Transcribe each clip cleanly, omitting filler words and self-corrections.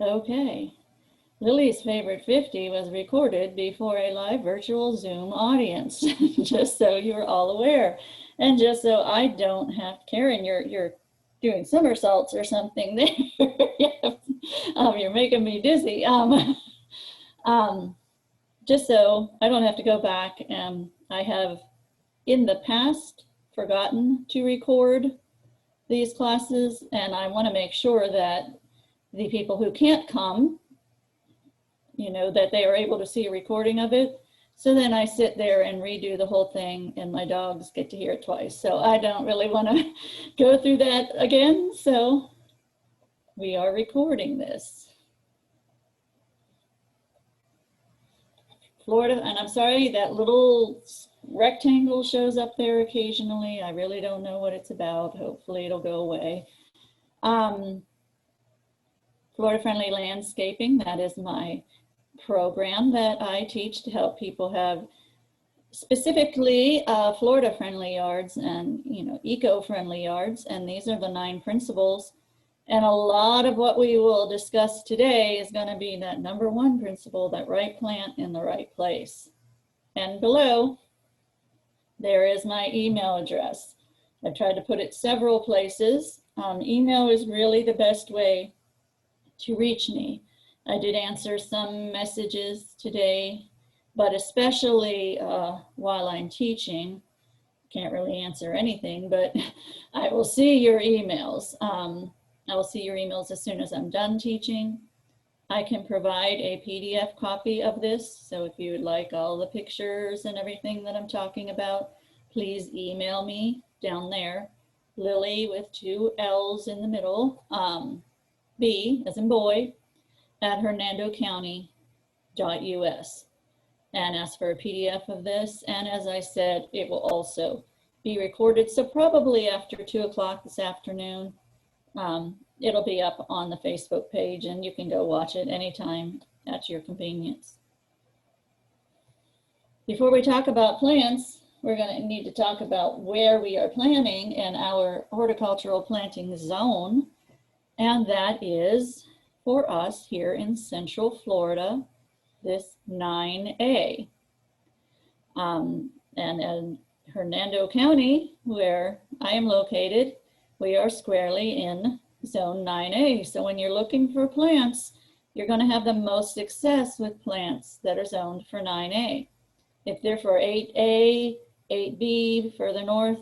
Okay. Lily's favorite 50 was recorded before a live virtual Zoom audience, just so you're all aware. And just so I don't have, Karen, you're doing somersaults or something there. You're making me dizzy. Um, just so I don't have to go back. I have in the past forgotten to record these classes, and I want to make sure that the people who can't come, that they are able to see a recording of it. So then I sit there and redo the whole thing, and my dogs get to hear it twice. So I don't really want to go through that again. So we are recording this. Florida, and I'm sorry, that little rectangle shows up there occasionally. I really don't know what it's about. Hopefully it'll go away. Florida Friendly Landscaping, that is my program that I teach to help people have specifically Florida friendly yards and eco-friendly yards. And these are the 9 principles. And a lot of what we will discuss today is going to be that number 1 principle, that right plant in the right place. And below there is my email address. I've tried to put it several places. Email is really the best way to reach me. I did answer some messages today, but especially while I'm teaching, can't really answer anything, but I will see your emails. I will see your emails as soon as I'm done teaching. I can provide a PDF copy of this, so if you would like all the pictures and everything that I'm talking about, please email me down there, Lilly with 2 L's in the middle, B as in boy, at hernandocounty.us, and ask for a PDF of this. And as I said, it will also be recorded. So probably after 2 o'clock this afternoon, it'll be up on the Facebook page, and you can go watch it anytime at your convenience. Before we talk about plants, we're going to need to talk about where we are planting in our horticultural planting zone, and that is for us here in Central Florida, this 9A. And in Hernando County, where I am located, we are squarely in zone 9A. So when you're looking for plants, you're going to have the most success with plants that are zoned for 9A. If they're for 8A, 8B, further north,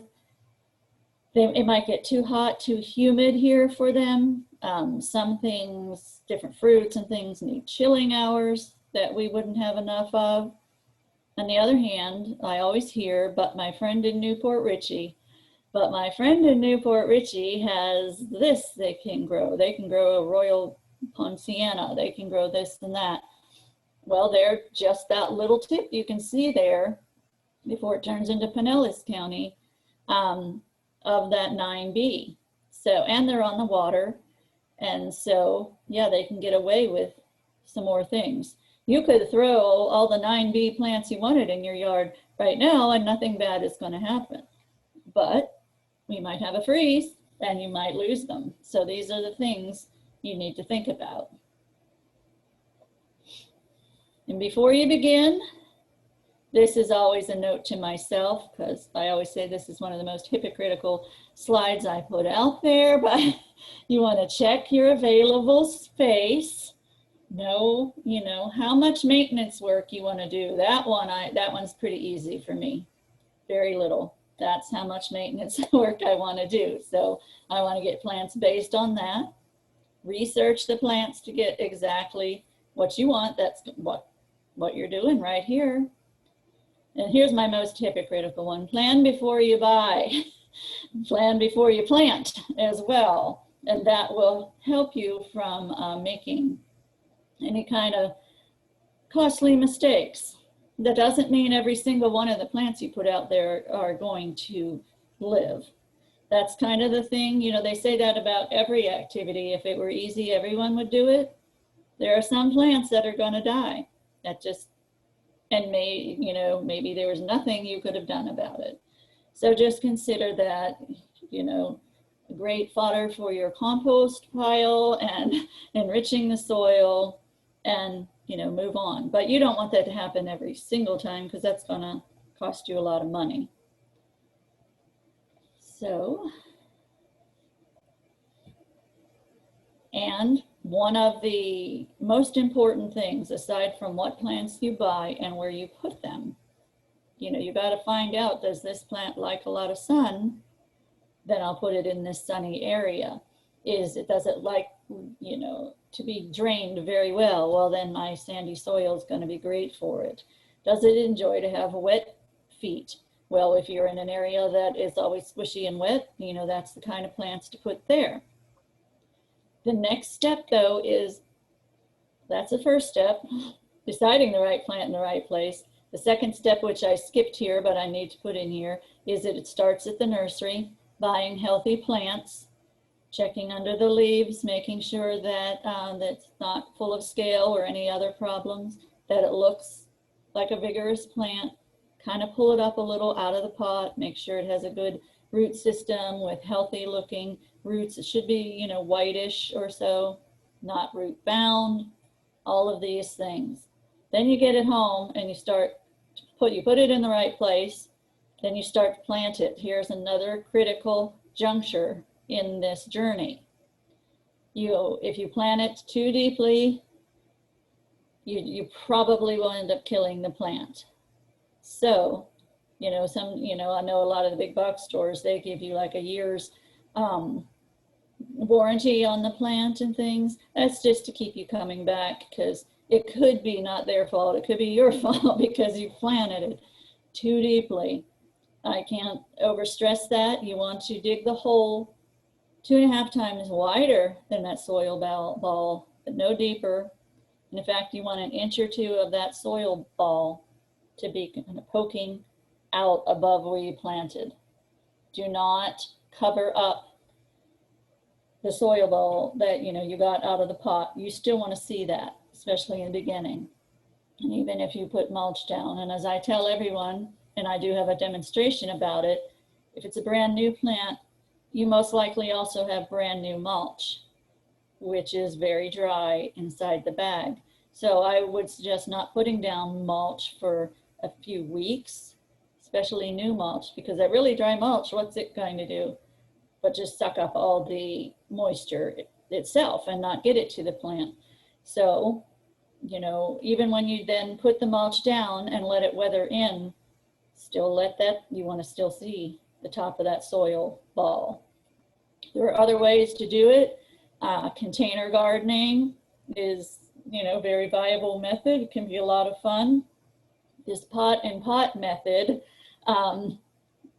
it might get too hot, too humid here for them. Some things, different fruits and things, need chilling hours that we wouldn't have enough of. On the other hand, I always hear, but my friend in Newport Richey has this they can grow. They can grow a Royal Poinciana. They can grow this and that. Well, they're just that little tip you can see there before it turns into Pinellas County of that 9B. So, and they're on the water. And so, yeah, they can get away with some more things. You could throw all the 9B plants you wanted in your yard right now and nothing bad is going to happen. But we might have a freeze and you might lose them. So these are the things you need to think about. And before you begin, this is always a note to myself, because I always say this is one of the most hypocritical slides I put out there, but you want to check your available space. Know, how much maintenance work you want to do. That one's pretty easy for me. Very little. That's how much maintenance work I want to do. So I want to get plants based on that. Research the plants to get exactly what you want. That's what you're doing right here. And here's my most hypocritical one. Plan before you buy. Plan before you plant as well. And that will help you from making any kind of costly mistakes. That doesn't mean every single one of the plants you put out there are going to live. That's kind of the thing, they say that about every activity. If it were easy, everyone would do it. There are some plants that are going to die. That just, and maybe there was nothing you could have done about it. So just consider that, great fodder for your compost pile and enriching the soil, and move on. But you don't want that to happen every single time, because that's going to cost you a lot of money. So, and one of the most important things, aside from what plants you buy and where you put them, you got to find out, does this plant like a lot of sun? Then I'll put it in this sunny area. Does it like, to be drained very well? Well, then my sandy soil is going to be great for it. Does it enjoy to have wet feet? Well, if you're in an area that is always squishy and wet, that's the kind of plants to put there. The next step, though, that's the first step, deciding the right plant in the right place. The second step, which I skipped here, but I need to put in here, is that it starts at the nursery, buying healthy plants, checking under the leaves, making sure that that's not full of scale or any other problems, that it looks like a vigorous plant. Kind of pull it up a little out of the pot, make sure it has a good root system with healthy looking roots. It should be, whitish or so, not root bound, all of these things. Then you get it home and you put it in the right place. Then you start to plant it. Here's another critical juncture in this journey. If you plant it too deeply, you probably will end up killing the plant. So, I know a lot of the big box stores, they give you like a year's warranty on the plant and things. That's just to keep you coming back, because it could be not their fault. It could be your fault because you planted it too deeply. I can't overstress that. You want to dig the hole 2.5 times wider than that soil ball, but no deeper. And in fact, you want 1 inch or 2 of that soil ball to be kind of poking out above where you planted. Do not cover up the soil ball that you got out of the pot. You still want to see that, especially in the beginning. And even if you put mulch down, and as I tell everyone, and I do have a demonstration about it, if it's a brand new plant, you most likely also have brand new mulch, which is very dry inside the bag. So I would suggest not putting down mulch for a few weeks, especially new mulch, because that really dry mulch, what's it going to do but just suck up all the moisture itself and not get it to the plant. So, even when you then put the mulch down and let it weather in, you want to still see the top of that soil ball. There are other ways to do it. Container gardening is, very viable method. It can be a lot of fun. This pot and pot method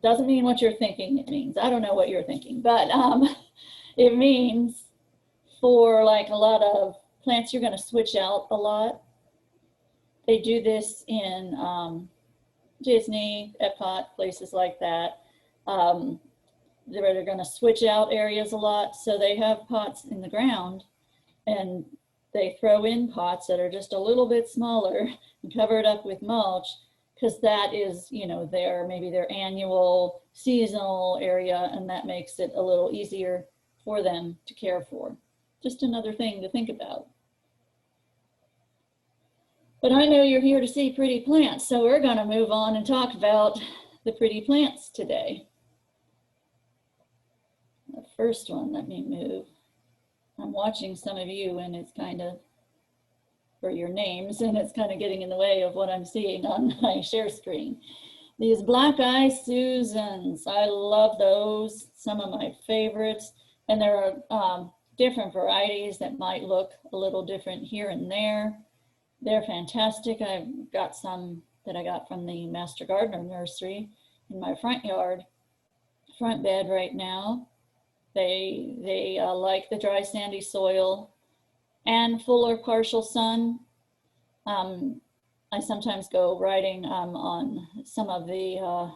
doesn't mean what you're thinking it means. I don't know what you're thinking, but it means for like a lot of plants you're going to switch out a lot. They do this in Disney, Epcot, places like that. They're going to switch out areas a lot. So they have pots in the ground and they throw in pots that are just a little bit smaller and cover it up with mulch, because that is, maybe their annual seasonal area, and that makes it a little easier for them to care for. Just another thing to think about. But I know you're here to see pretty plants, so we're going to move on and talk about the pretty plants today. The first one, let me move. I'm watching some of you, and it's kind of, for your names, and it's kind of getting in the way of what I'm seeing on my share screen. These black eye Susans, I love those, some of my favorites, and there are different varieties that might look a little different here and there. They're fantastic. I've got some that I got from the Master Gardener Nursery in my front yard, front bed right now. They like the dry sandy soil and full or partial sun. I sometimes go riding on some of the,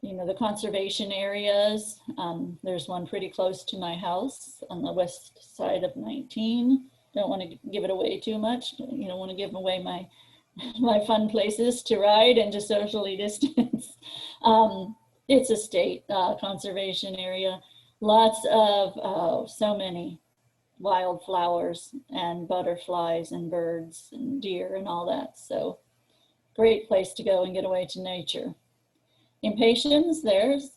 the conservation areas. There's one pretty close to my house on the west side of 19. Don't want to give it away too much. You don't want to give away my fun places to ride and to socially distance. It's a state conservation area. Lots of, oh, so many wildflowers and butterflies and birds and deer and all that. So great place to go and get away to nature. Impatiens, there's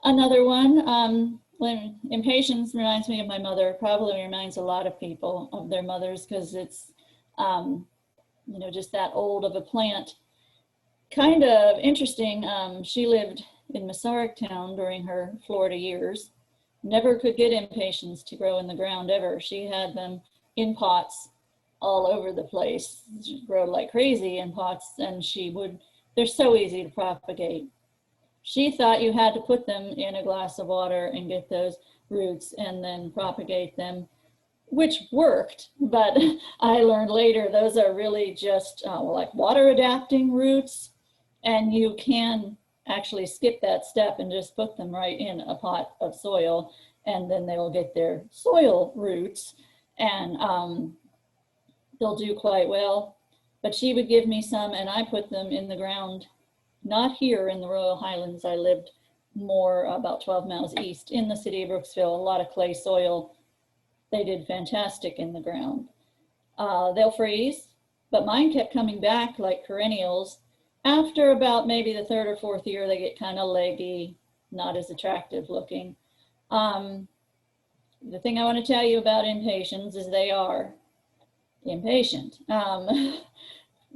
another one. Impatiens reminds me of my mother, probably reminds a lot of people of their mothers, because it's, you know, just that old of a plant. Kind of interesting, she lived in Massauric Town during her Florida years. Never could get impatiens to grow in the ground ever. She had them in pots all over the place. She grew like crazy in pots, and they're so easy to propagate. She thought you had to put them in a glass of water and get those roots and then propagate them, which worked, but I learned later those are really just like water adapting roots, and you can actually skip that step and just put them right in a pot of soil, and then they will get their soil roots, and they'll do quite well. But she would give me some, and I put them in the ground, not here in the Royal Highlands. I lived more about 12 miles east in the city of Brooksville, a lot of clay soil. They did fantastic in the ground. They'll freeze, but mine kept coming back like perennials. After about maybe the third or fourth year, they get kind of leggy, not as attractive looking. The thing I want to tell you about impatiens is they are impatient.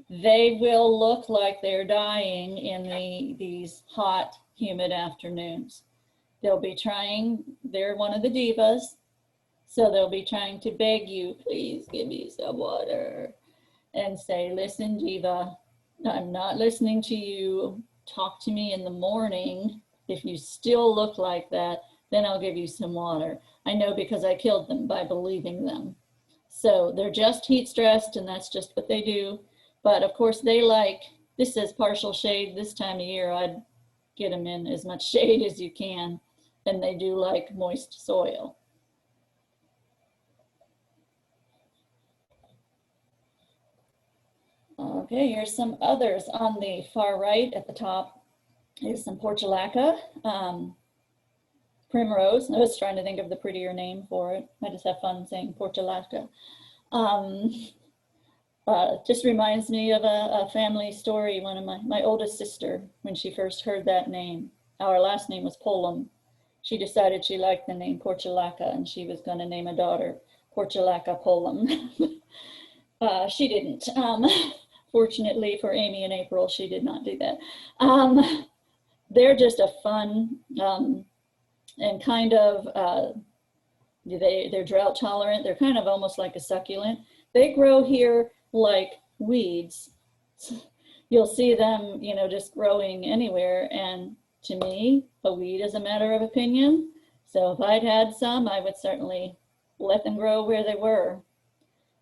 They will look like they're dying in these hot, humid afternoons. They'll be trying, they're one of the divas, so they'll be trying to beg you, please give me some water, and say, listen, diva, I'm not listening to you. Talk to me in the morning. If you still look like that, then I'll give you some water. I know, because I killed them by believing them. So they're just heat stressed, and that's just what they do. But of course they like, this says partial shade this time of year. I'd get them in as much shade as you can. And they do like moist soil. Okay, here's some others. On the far right at the top is some portulaca, primrose. I was trying to think of the prettier name for it. I just have fun saying portulaca. Just reminds me of a family story. One of my oldest sister, when she first heard that name, our last name was Polam. She decided she liked the name Portulaca, and she was going to name a daughter Portulaca Polam. She didn't. Fortunately for Amy and April, she did not do that. They're just a fun and kind of, they're drought tolerant. They're kind of almost like a succulent. They grow here like weeds. You'll see them, you know, just growing anywhere. And to me, a weed is a matter of opinion. So if I'd had some, I would certainly let them grow where they were.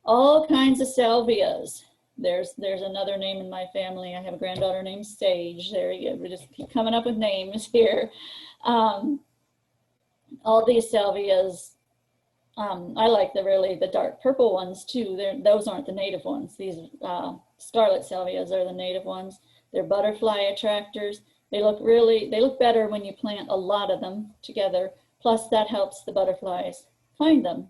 All kinds of salvias. There's another name in my family. I have a granddaughter named Sage. There you go. We just keep coming up with names here. All these salvias. I like the dark purple ones too. Those aren't the native ones. These scarlet salvias are the native ones. They're butterfly attractors. They look better when you plant a lot of them together. Plus that helps the butterflies find them.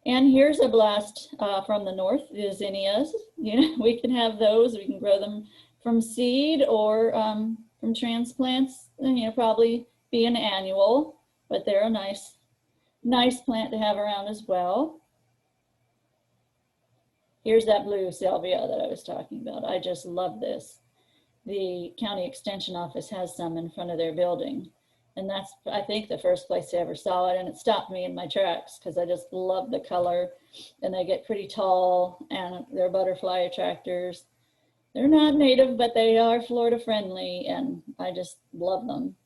And here's a blast from the north, the zinnias. You know, we can have those. We can grow them from seed or from transplants. And, you know, probably be an annual, but they're a nice plant to have around as well. Here's that blue salvia that I was talking about. I just love this. The county extension office has some in front of their building. And that's, I think, the first place I ever saw it. And it stopped me in my tracks because I just love the color. And they get pretty tall, and they're butterfly attractors. They're not native, but they are Florida friendly, and I just love them.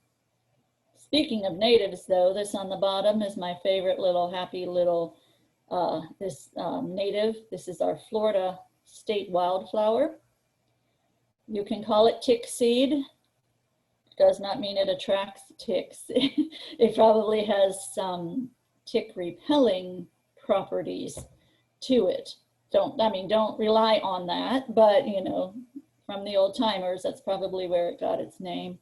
Speaking of natives, though, this on the bottom is my favorite little happy little native. This is our Florida state wildflower. You can call it tick seed. Does not mean it attracts ticks. It probably has some tick repelling properties to it. Don't rely on that, but you know, from the old timers, that's probably where it got its name.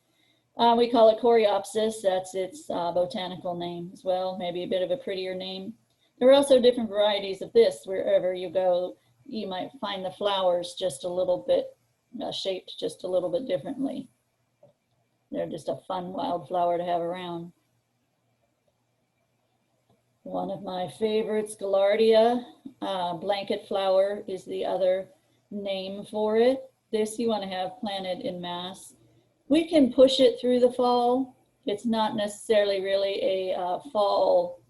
We call it Coreopsis. That's its botanical name as well, maybe a bit of a prettier name. There are also different varieties of this. Wherever you go, you might find the flowers just a little bit shaped just a little bit differently. They're just a fun wildflower to have around. One of my favorites, Gaillardia, blanket flower is the other name for it. This you want to have planted in mass. We can push it through the fall. It's not necessarily really a fall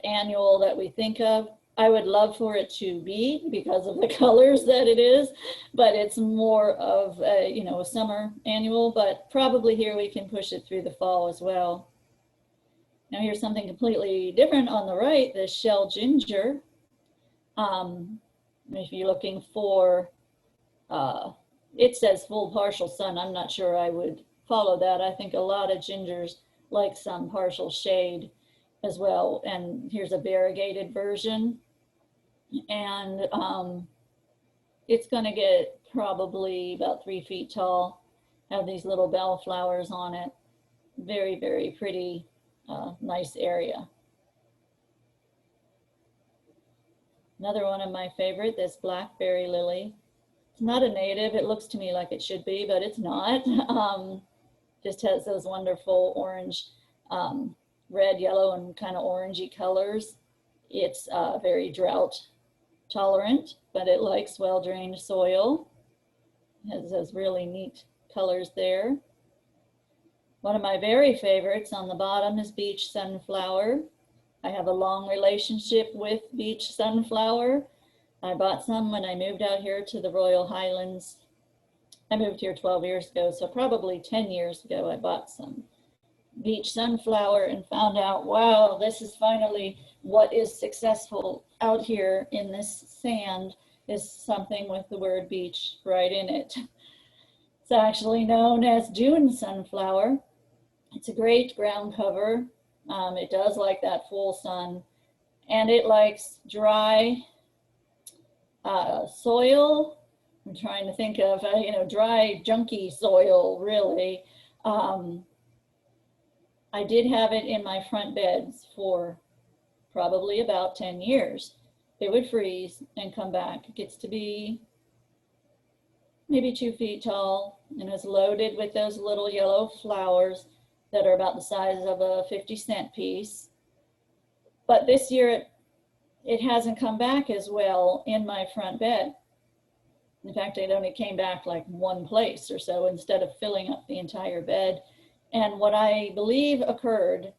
annual that we think of. I would love for it to be because of the colors that it is, but it's more of a, you know, a summer annual, but probably here we can push it through the fall as well. Now here's something completely different on the right, the shell ginger. If you're looking for, it says full partial sun. I'm not sure I would follow that. I think a lot of gingers like some partial shade as well. And here's a variegated version. And it's going to get probably about 3 feet tall, have these little bell flowers on it. Very, very pretty, nice area. Another one of my favorite, this blackberry lily. It's not a native. It looks to me like it should be, but it's not. Just has those wonderful orange, red, yellow, and kind of orangey colors. It's very drought tolerant, but it likes well-drained soil. It has those really neat colors there. One of my very favorites on the bottom is beach sunflower. I have a long relationship with beach sunflower. I bought some when I moved out here to the Royal Highlands. I moved here 12 years ago, so probably 10 years ago I bought some beach sunflower and found out, wow, this is finally what is successful out here in this sand, is something with the word beach right in it. It's actually known as June sunflower. It's a great ground cover. It does like that full sun, and it likes dry soil. I'm trying to think of, you know, dry, junky soil, really. I did have it in my front beds for probably about 10 years. It would freeze and come back. It gets to be maybe 2 feet tall and is loaded with those little yellow flowers that are about the size of a 50-cent piece. But this year it hasn't come back as well in my front bed. In fact, it only came back like one place or so instead of filling up the entire bed. And what I believe occurred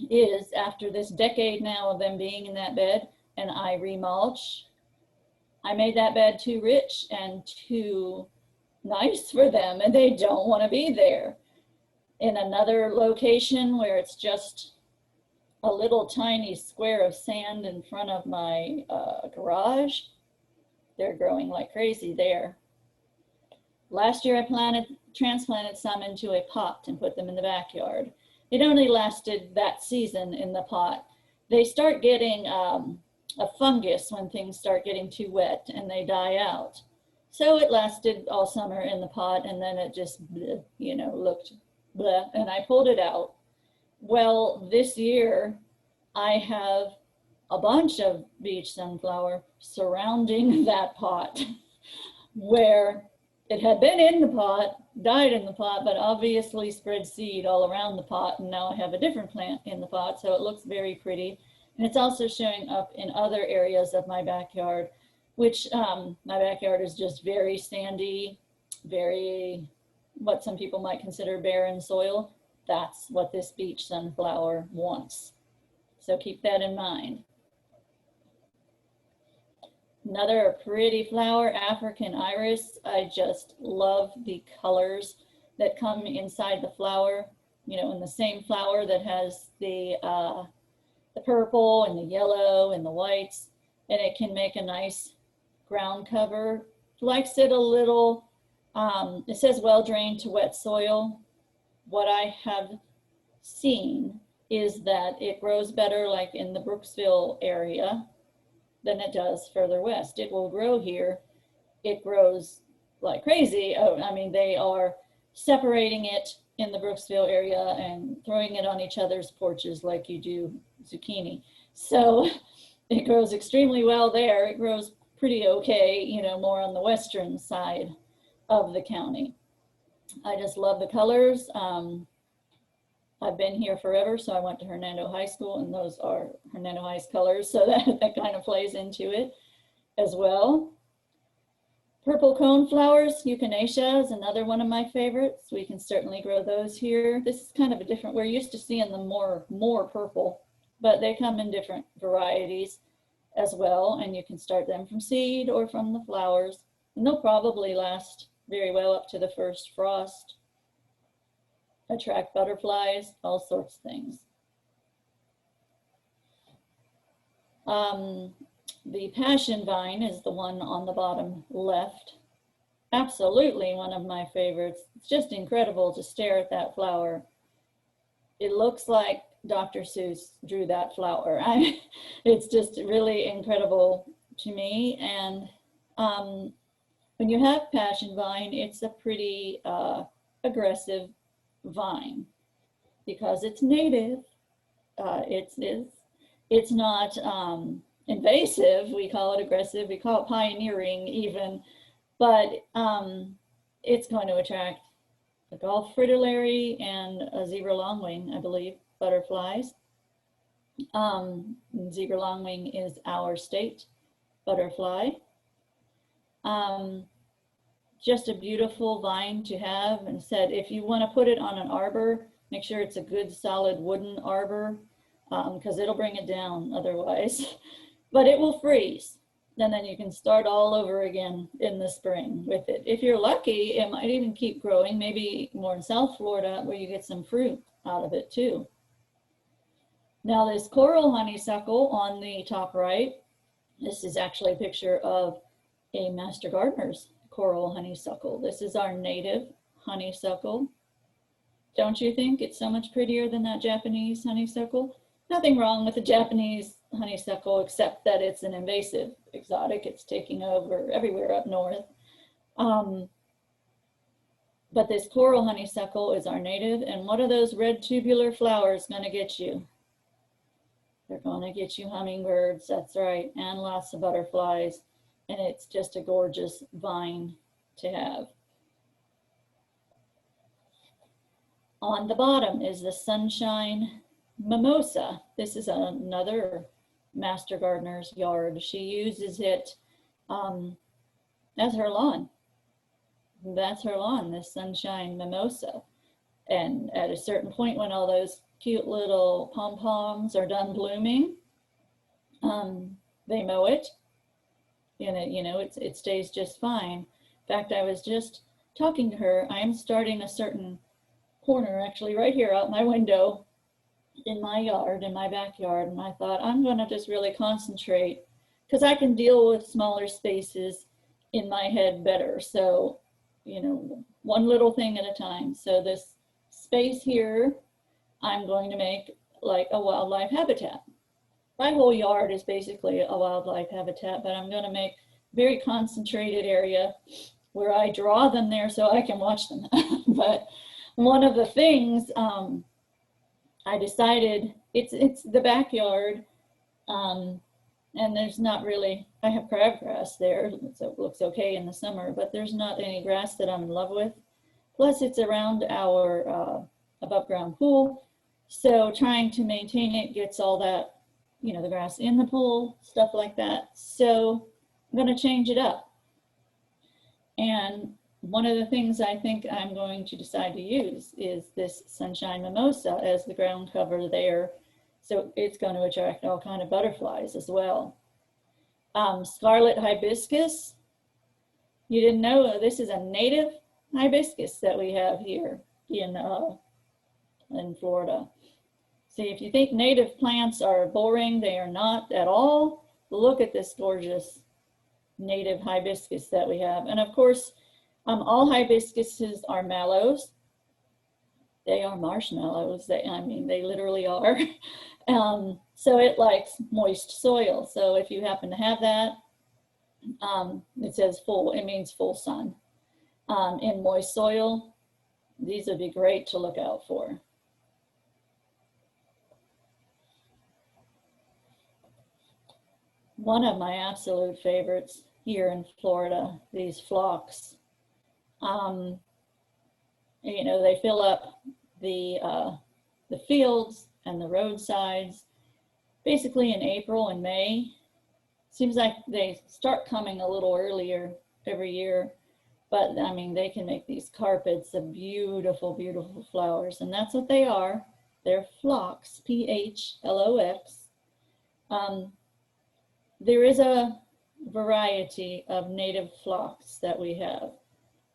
is, after this decade now of them being in that bed and I remulch, I made that bed too rich and too nice for them, and they don't want to be there. In another location where it's just a little tiny square of sand in front of my garage, they're growing like crazy there. Last year I transplanted some into a pot and put them in the backyard. It only lasted that season in the pot. They start getting a fungus when things start getting too wet and they die out. So it lasted all summer in the pot, and then it just, you know, looked bleh, and I pulled it out. Well, this year I have a bunch of beach sunflower surrounding that pot where it had been in the pot, died in the pot, but obviously spread seed all around the pot, and now I have a different plant in the pot, so it looks very pretty. And it's also showing up in other areas of my backyard, which my backyard is just very sandy, very, what some people might consider barren soil. That's what this beach sunflower wants. So keep that in mind. Another pretty flower, African iris. I just love the colors that come inside the flower. You know, in the same flower that has the purple and the yellow and the whites, and it can make a nice ground cover. Likes it a little, it says well drained to wet soil. What I have seen is that it grows better like in the Brooksville area than it does further west. It will grow here. It grows like crazy. Oh, I mean, they are separating it in the Brooksville area and throwing it on each other's porches like you do zucchini. So it grows extremely well there. It grows pretty okay, you know, more on the western side of the county. I just love the colors. I've been here forever, so I went to Hernando High School, and those are Hernando High's colors, so that kind of plays into it as well. Purple cone flowers, echinacea, is another one of my favorites. We can certainly grow those here. This is kind of a different, we're used to seeing them more purple, but they come in different varieties as well, and you can start them from seed or from the flowers, and they'll probably last very well up to the first frost. Attract butterflies, all sorts of things. The passion vine is the one on the bottom left. Absolutely one of my favorites. It's just incredible to stare at that flower. It looks like Dr. Seuss drew that flower. It's just really incredible to me. And when you have passion vine, it's a pretty aggressive vine because it's native. It's not invasive. We call it aggressive. We call it pioneering even, but it's going to attract a golf fritillary and a zebra longwing, I believe, butterflies. Zebra longwing is our state butterfly. Just a beautiful vine to have, and said if you want to put it on an arbor, make sure it's a good solid wooden arbor, because it'll bring it down otherwise. But it will freeze, and then you can start all over again in the spring with it. If you're lucky, it might even keep growing, maybe more in South Florida where you get some fruit out of it too. Now this coral honeysuckle on the top right, this is actually a picture of a master gardener's coral honeysuckle. This is our native honeysuckle. Don't you think it's so much prettier than that Japanese honeysuckle? Nothing wrong with the Japanese honeysuckle except that it's an invasive exotic. It's taking over everywhere up north. But this coral honeysuckle is our native, and what are those red tubular flowers going to get you? They're going to get you hummingbirds, that's right, and lots of butterflies. And it's just a gorgeous vine to have. On the bottom is the sunshine mimosa. This is another master gardener's yard. She uses it as her lawn. That's her lawn, this sunshine mimosa. And at a certain point when all those cute little pom-poms are done blooming, they mow it. And it stays just fine. In fact, I was just talking to her. I'm starting a certain corner, actually right here out my window in my yard, in my backyard, and I thought I'm going to just really concentrate because I can deal with smaller spaces in my head better. So, one little thing at a time. So this space here, I'm going to make like a wildlife habitat. My whole yard is basically a wildlife habitat, but I'm going to make a very concentrated area where I draw them there so I can watch them. But one of the things I decided, it's the backyard, and there's not really, I have crabgrass there, so it looks okay in the summer, but there's not any grass that I'm in love with. Plus it's around our above ground pool, so trying to maintain it gets all that, the grass in the pool, stuff like that. So I'm going to change it up. And one of the things I think I'm going to decide to use is this sunshine mimosa as the ground cover there. So it's going to attract all kinds of butterflies as well. Scarlet hibiscus. You didn't know this is a native hibiscus that we have here in Florida. See, if you think native plants are boring, they are not at all. Look at this gorgeous native hibiscus that we have. And of course, all hibiscuses are mallows. They are marshmallows. They literally are. So it likes moist soil. So if you happen to have that, it says full, it means full sun. In moist soil, these would be great to look out for. One of my absolute favorites here in Florida, these phlox. You know, they fill up the fields and the roadsides basically in April and May. Seems like they start coming a little earlier every year, but I mean, they can make these carpets of beautiful, beautiful flowers, and that's what they are. They're phlox, P-H-L-O-X. There is a variety of native phlox that we have,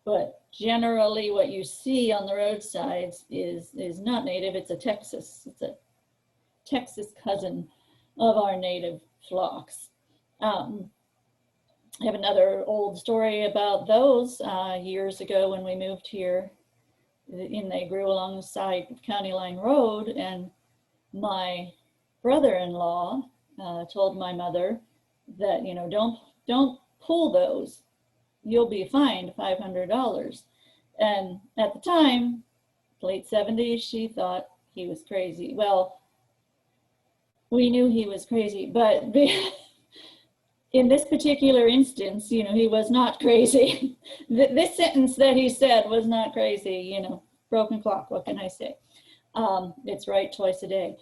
but generally what you see on the roadsides is not native. It's a Texas cousin of our native phlox. I have another old story about those. Years ago when we moved here, and they grew alongside County Line Road, and my brother-in-law told my mother that, you know, don't pull those. You'll be fined $500. And at the time, late 70s, she thought he was crazy. Well, we knew he was crazy, but in this particular instance, you know, he was not crazy. This sentence that he said was not crazy, you know, broken clock, what can I say? It's right twice a day.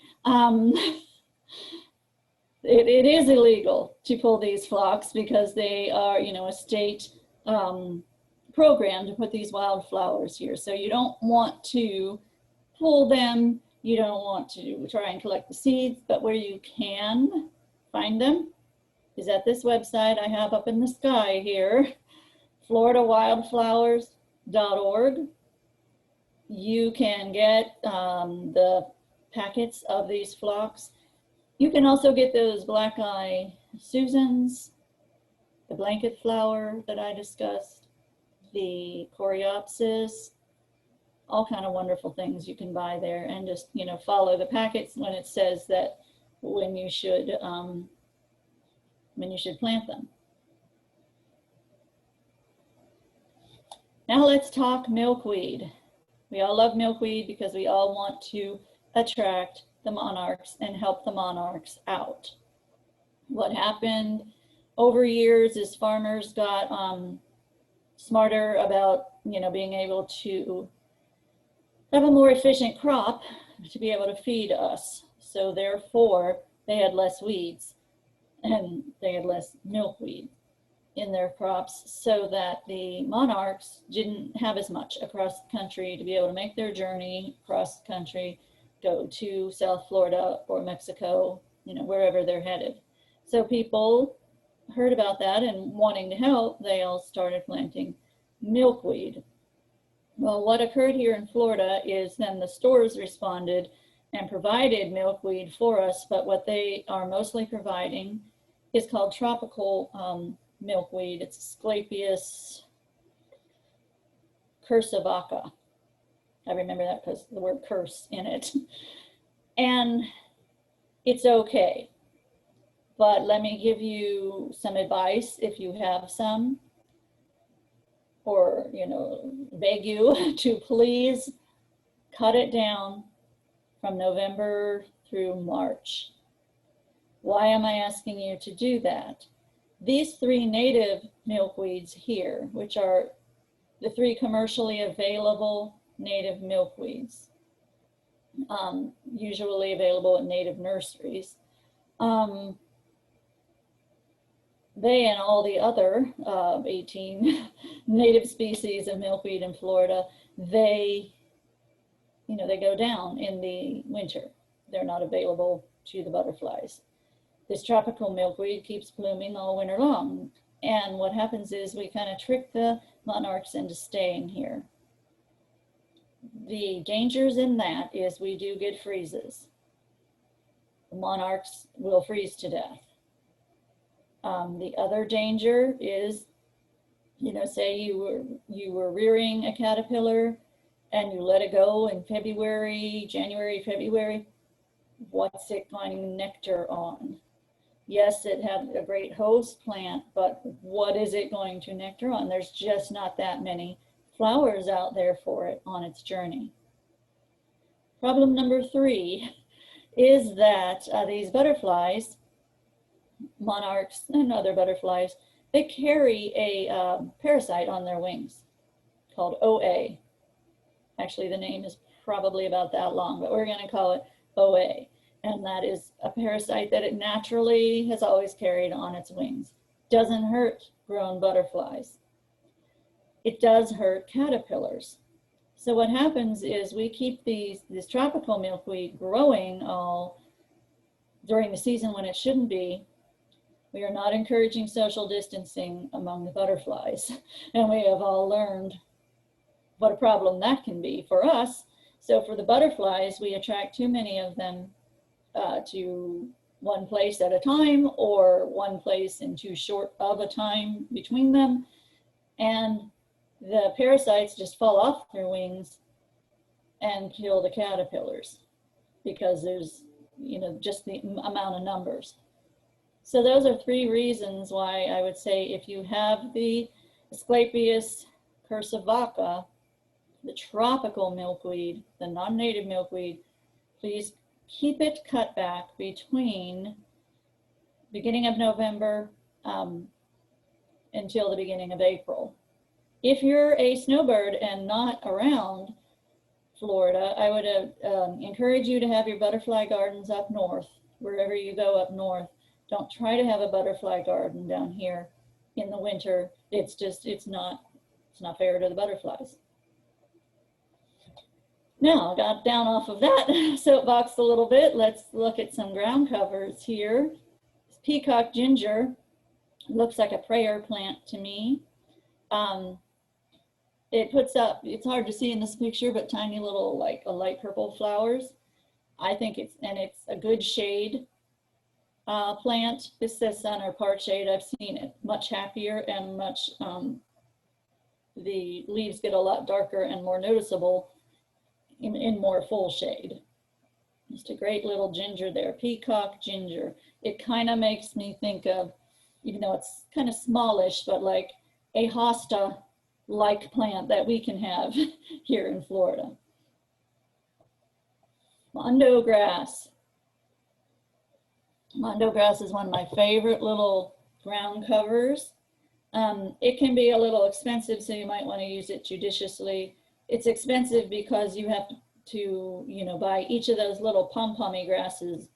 It is illegal to pull these phlox because they are, you know, a state program to put these wildflowers here. So you don't want to pull them. You don't want to try and collect the seeds, but where you can find them is at this website I have up in the sky here, floridawildflowers.org. You can get the packets of these phlox. You can also get those black eye Susans, the blanket flower that I discussed, the coreopsis, all kind of wonderful things you can buy there, and just, you know, follow the packets when it says that when you should plant them. Now let's talk milkweed. We all love milkweed because we all want to attract the monarchs and help the monarchs out. What happened over years is farmers got smarter about, you know, being able to have a more efficient crop to be able to feed us. So therefore, they had less weeds and they had less milkweed in their crops, so that the monarchs didn't have as much across the country to be able to make their journey across the country, go to South Florida or Mexico, you know, wherever they're headed. So people heard about that, and wanting to help, they all started planting milkweed. Well, what occurred here in Florida is then the stores responded and provided milkweed for us, but what they are mostly providing is called tropical milkweed. It's Asclepias cursivata. I remember that because the word curse in it. And it's okay. But let me give you some advice if you have some, or, you know, beg you to please cut it down from November through March. Why am I asking you to do that? These three native milkweeds here, which are the three commercially available native milkweeds, usually available at native nurseries, they and all the other 18 native species of milkweed in Florida, they go down in the winter. They're not available to the butterflies. This tropical milkweed keeps blooming all winter long. And what happens is we kind of trick the monarchs into staying here. The dangers in that is we do get freezes. The monarchs will freeze to death. The other danger is, you know, say you were rearing a caterpillar and you let it go in January, February, what's it going to nectar on? Yes, it had a great host plant, but what is it going to nectar on? There's just not that many flowers out there for it on its journey. Problem number 3 is that these butterflies, monarchs and other butterflies, they carry a parasite on their wings called OA. Actually, the name is probably about that long, but we're going to call it OA. And that is a parasite that it naturally has always carried on its wings. Doesn't hurt grown butterflies. It does hurt caterpillars. So what happens is we keep this tropical milkweed growing all during the season when it shouldn't be. We are not encouraging social distancing among the butterflies. And we have all learned what a problem that can be for us. So for the butterflies, we attract too many of them to one place at a time, or one place in too short of a time between them. And the parasites just fall off their wings and kill the caterpillars because there's, just the amount of numbers. So those are 3 reasons why I would say if you have the Asclepias cursivata, the tropical milkweed, the non-native milkweed, please keep it cut back between beginning of November until the beginning of April. If you're a snowbird and not around Florida, I would encourage you to have your butterfly gardens up north, wherever you go up north. Don't try to have a butterfly garden down here in the winter. It's not fair to the butterflies. Now, I got down off of that soapbox a little bit. Let's look at some ground covers here. Peacock ginger looks like a prayer plant to me. It puts up, it's hard to see in this picture, but tiny little like a light purple flowers. I think it's a good shade plant. This says sun or part shade. I've seen it much happier and much, the leaves get a lot darker and more noticeable in more full shade. Just a great little ginger there, peacock ginger. It kind of makes me think of, even though it's kind of smallish, but like a hosta-like plant that we can have here in Florida. Mondo grass. Mondo grass is one of my favorite little ground covers. It can be a little expensive, so you might want to use it judiciously. It's expensive because you have to buy each of those little pom-pommy grasses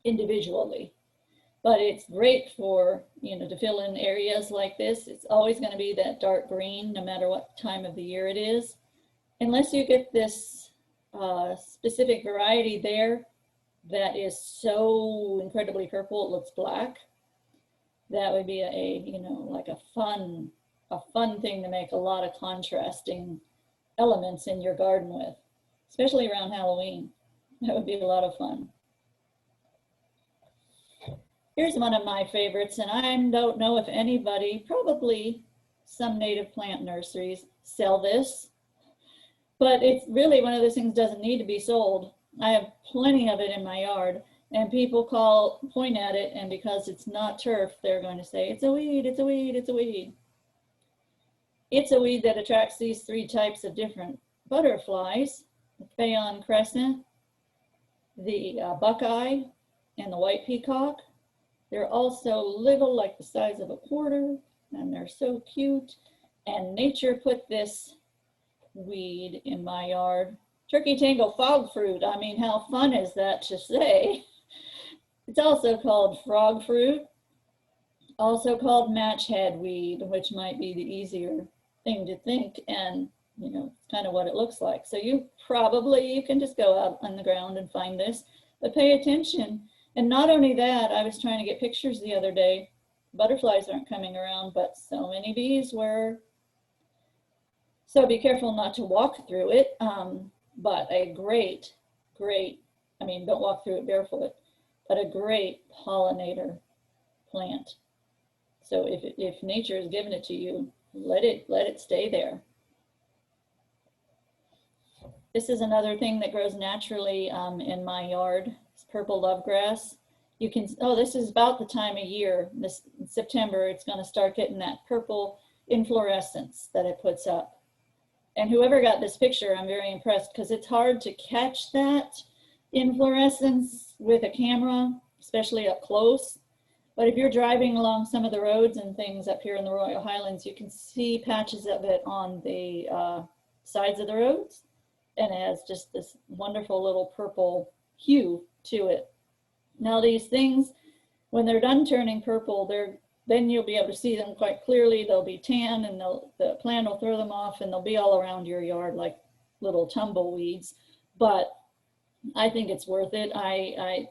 individually. But it's great for, to fill in areas like this. It's always going to be that dark green, no matter what time of the year it is. Unless you get this specific variety there that is so incredibly purple it looks black, that would be like a fun thing to make a lot of contrasting elements in your garden with, especially around Halloween. That would be a lot of fun. Here's one of my favorites, and I don't know if anybody, probably some native plant nurseries sell this, but it's really one of those things doesn't need to be sold. I have plenty of it in my yard, and people point at it, and because it's not turf, they're going to say, it's a weed, it's a weed, it's a weed. It's a weed that attracts these 3 types of different butterflies, the Phaon crescent, the buckeye, and the white peacock. They're also little, like the size of a quarter, and they're so cute. And nature put this weed in my yard. Turkey tangle fog fruit. I mean, how fun is that to say? It's also called frog fruit, also called matchhead weed, which might be the easier thing to think, and kind of what it looks like. So you can just go out on the ground and find this, but pay attention. And not only that, I was trying to get pictures the other day. Butterflies aren't coming around, but so many bees were. So be careful not to walk through it, but a great, don't walk through it barefoot, but a great pollinator plant. So if nature has given it to you, let it stay there. This is another thing that grows naturally in my yard. It's purple lovegrass. This is about the time of year. This September, it's going to start getting that purple inflorescence that it puts up. And whoever got this picture, I'm very impressed, because it's hard to catch that inflorescence with a camera, especially up close. But if you're driving along some of the roads and things up here in the Royal Highlands, you can see patches of it on the sides of the roads. And it has just this wonderful little purple hue to it. Now these things, when they're done turning purple, then you'll be able to see them quite clearly. They'll be tan, and the plant will throw them off, and they'll be all around your yard like little tumbleweeds. But I think it's worth it.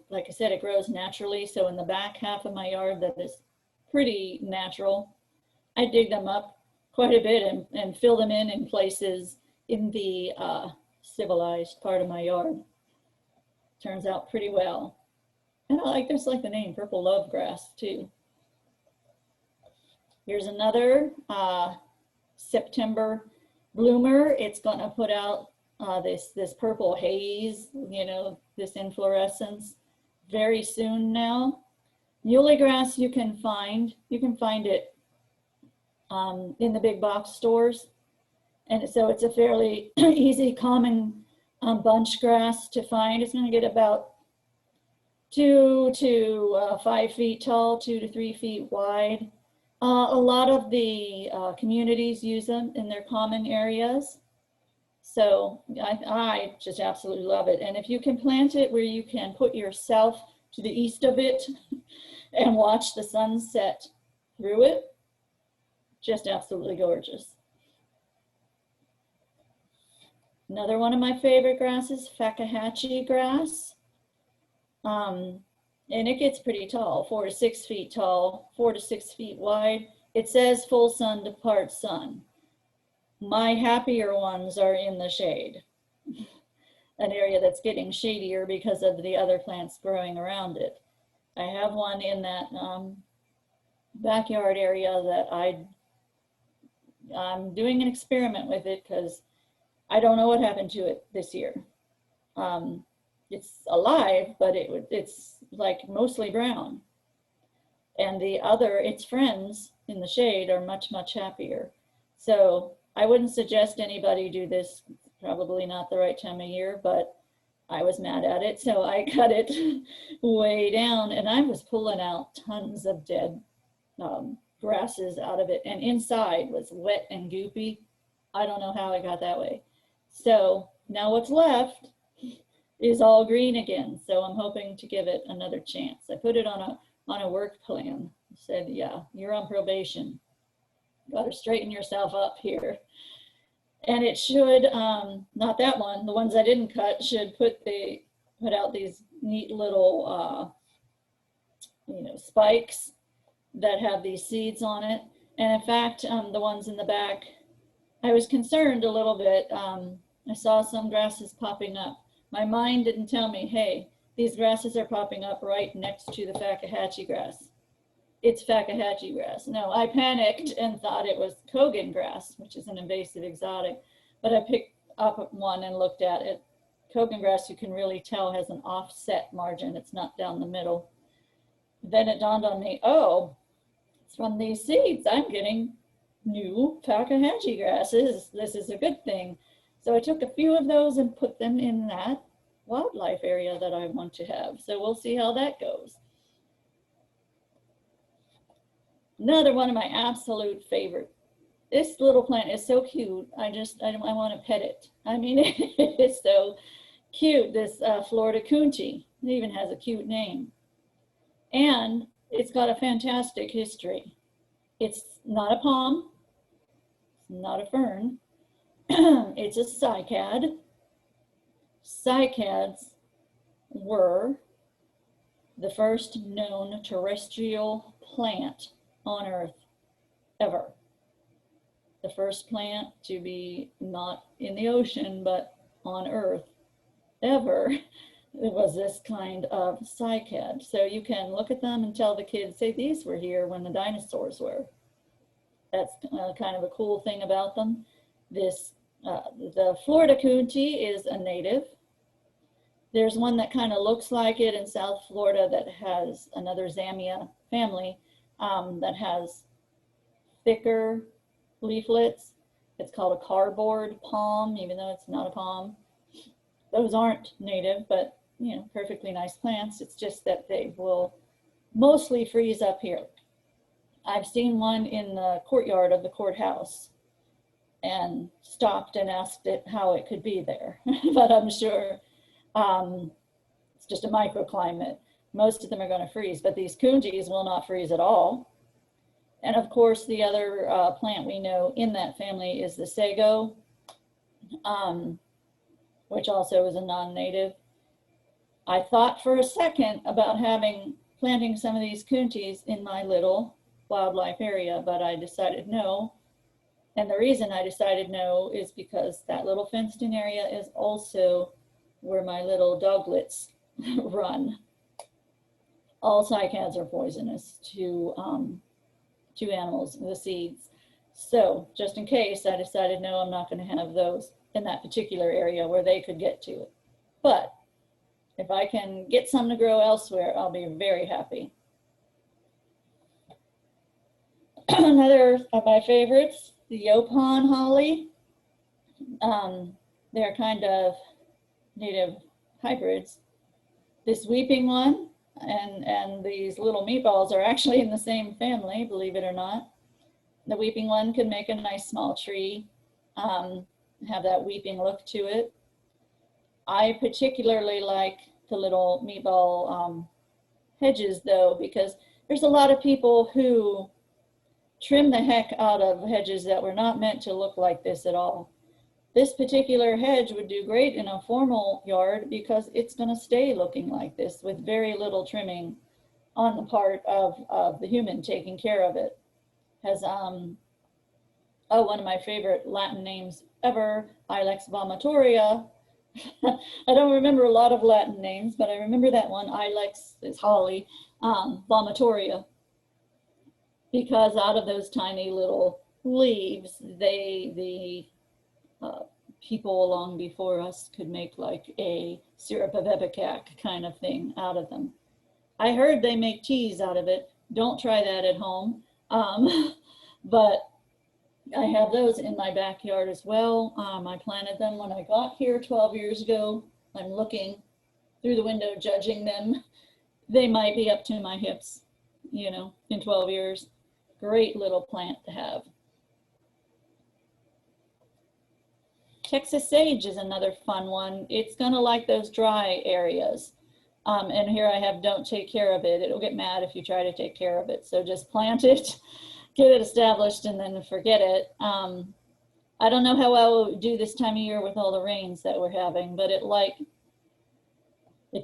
Like I said, it grows naturally. So in the back half of my yard that is pretty natural, I dig them up quite a bit and fill them in places in the civilized part of my yard. Turns out pretty well. And I like the name, purple love grass too. Here's another September bloomer. It's gonna put out this purple haze, you know, this inflorescence very soon now. Muley grass you can find it in the big box stores. And so it's a fairly easy, common bunch grass to find. It's gonna get about 2 to 5 feet tall, 2 to 3 feet wide. A lot of the communities use them in their common areas. So I just absolutely love it. And if you can plant it where you can put yourself to the east of it and watch the sunset through it, just absolutely gorgeous. Another one of my favorite grasses, Fakahatchee grass. And it gets pretty tall, 4 to 6 feet tall, 4 to 6 feet wide. It says full sun to part sun. My happier ones are in the shade, an area that's getting shadier because of the other plants growing around it. I have one in that backyard area that I'm doing an experiment with it because I don't know what happened to it this year. It's alive, but it's like mostly brown. And its friends in the shade are much, much happier. So I wouldn't suggest anybody do this, probably not the right time of year, but I was mad at it. So I cut it way down, and I was pulling out tons of dead grasses out of it. And inside was wet and goopy. I don't know how I got that way. So now what's left is all green again. So I'm hoping to give it another chance. I put it on a work plan. I said, yeah, you're on probation. Got to straighten yourself up here. And it should, not that one, the ones I didn't cut should put out these neat little, spikes that have these seeds on it. And in fact, the ones in the back, I was concerned a little bit. I saw some grasses popping up. My mind didn't tell me, hey, these grasses are popping up right next to the Fakahatchee grass. It's Fakahatchee grass. No, I panicked and thought it was Kogan grass, which is an invasive exotic. But I picked up one and looked at it. Kogan grass, you can really tell, has an offset margin. It's not down the middle. Then it dawned on me, oh, it's from these seeds. I'm getting new Fakahatchee grasses. This is a good thing. So I took a few of those and put them in that wildlife area that I want to have. So we'll see how that goes. Another one of my absolute favorite. This little plant is so cute. I want to pet it. I mean, it is so cute. This Florida coontie. It even has a cute name. And it's got a fantastic history. It's not a palm. It's not a fern. It's a cycad. Cycads were the first known terrestrial plant on Earth ever. The first plant to be not in the ocean, but on Earth ever. It was this kind of cycad. So you can look at them and tell the kids, say, these were here when the dinosaurs were. That's kind of a cool thing about them. The Florida coontie is a native. There's one that kind of looks like it in South Florida that has another Zamia family that has thicker leaflets. It's called a cardboard palm, even though it's not a palm. Those aren't native, but you know, perfectly nice plants. It's just that they will mostly freeze up here. I've seen one in the courtyard of the courthouse and stopped and asked it how it could be there. But I'm sure it's just a microclimate. Most of them are going to freeze, but these kunjis will not freeze at all. And of course, the other plant we know in that family is the sago, which also is a non-native. I thought for a second about planting some of these kuntis in my little wildlife area, but I decided no. And the reason I decided no is because that little fenced-in area is also where my little doglets run. All cycads are poisonous to animals, the seeds. So just in case, I decided no, I'm not going to have those in that particular area where they could get to it. But if I can get some to grow elsewhere, I'll be very happy. Another of my favorites, the Yaupon holly. They're kind of native hybrids. This weeping one and these little meatballs are actually in the same family, believe it or not. The weeping one can make a nice small tree, have that weeping look to it. I particularly like the little meatball hedges though, because there's a lot of people who trim the heck out of hedges that were not meant to look like this at all. This particular hedge would do great in a formal yard because it's going to stay looking like this with very little trimming on the part of the human taking care of it. Has one of my favorite Latin names ever, Ilex vomitoria. I don't remember a lot of Latin names, but I remember that one. Ilex is holly, vomitoria, because out of those tiny little leaves, the people along before us could make like a syrup of ipecac kind of thing out of them. I heard they make teas out of it. Don't try that at home. But I have those in my backyard as well. I planted them when I got here 12 years ago. I'm looking through the window, judging them. They might be up to my hips, you know, in 12 years. Great little plant to have. Texas sage is another fun one. It's gonna like those dry areas. And here I have don't take care of it. It'll get mad if you try to take care of it. So just plant it, get it established, and then forget it. I don't know how well it would do this time of year with all the rains that we're having, but it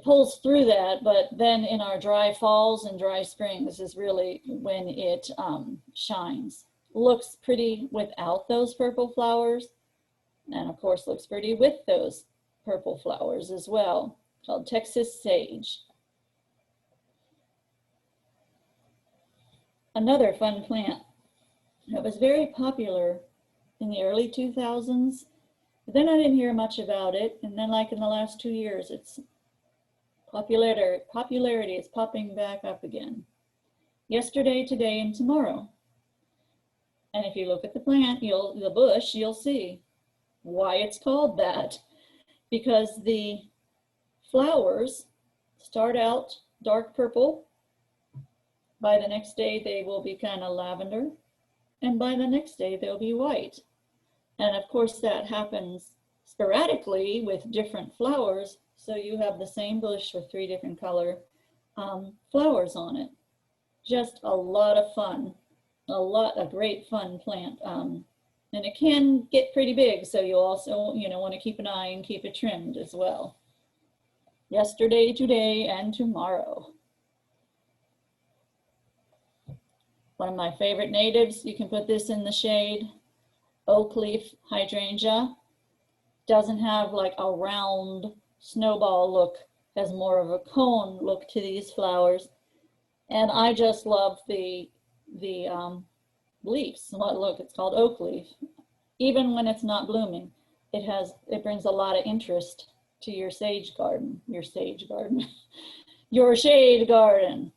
pulls through that. But then in our dry falls and dry springs is really when it shines. Looks pretty without those purple flowers. And of course looks pretty with those purple flowers as well, called Texas sage. Another fun plant that was very popular in the early 2000s, but then I didn't hear much about it. And then like in the last 2 years, its popularity is popping back up again. Yesterday, today, and tomorrow. And if you look at the plant, the bush, you'll see why it's called that. Because the flowers start out dark purple. By the next day, they will be kind of lavender. And by the next day, they'll be white. And of course, that happens sporadically with different flowers. So you have the same bush with 3 different color flowers on it. Just a lot of fun, a great fun plant. And it can get pretty big, so you also, want to keep an eye and keep it trimmed as well. Yesterday, today, and tomorrow. One of my favorite natives, you can put this in the shade, oak leaf hydrangea. Doesn't have like a round snowball look, has more of a cone look to these flowers. And I just love the leaves. Look, it's called oak leaf. Even when it's not blooming, it brings a lot of interest to your shade garden. Your shade garden.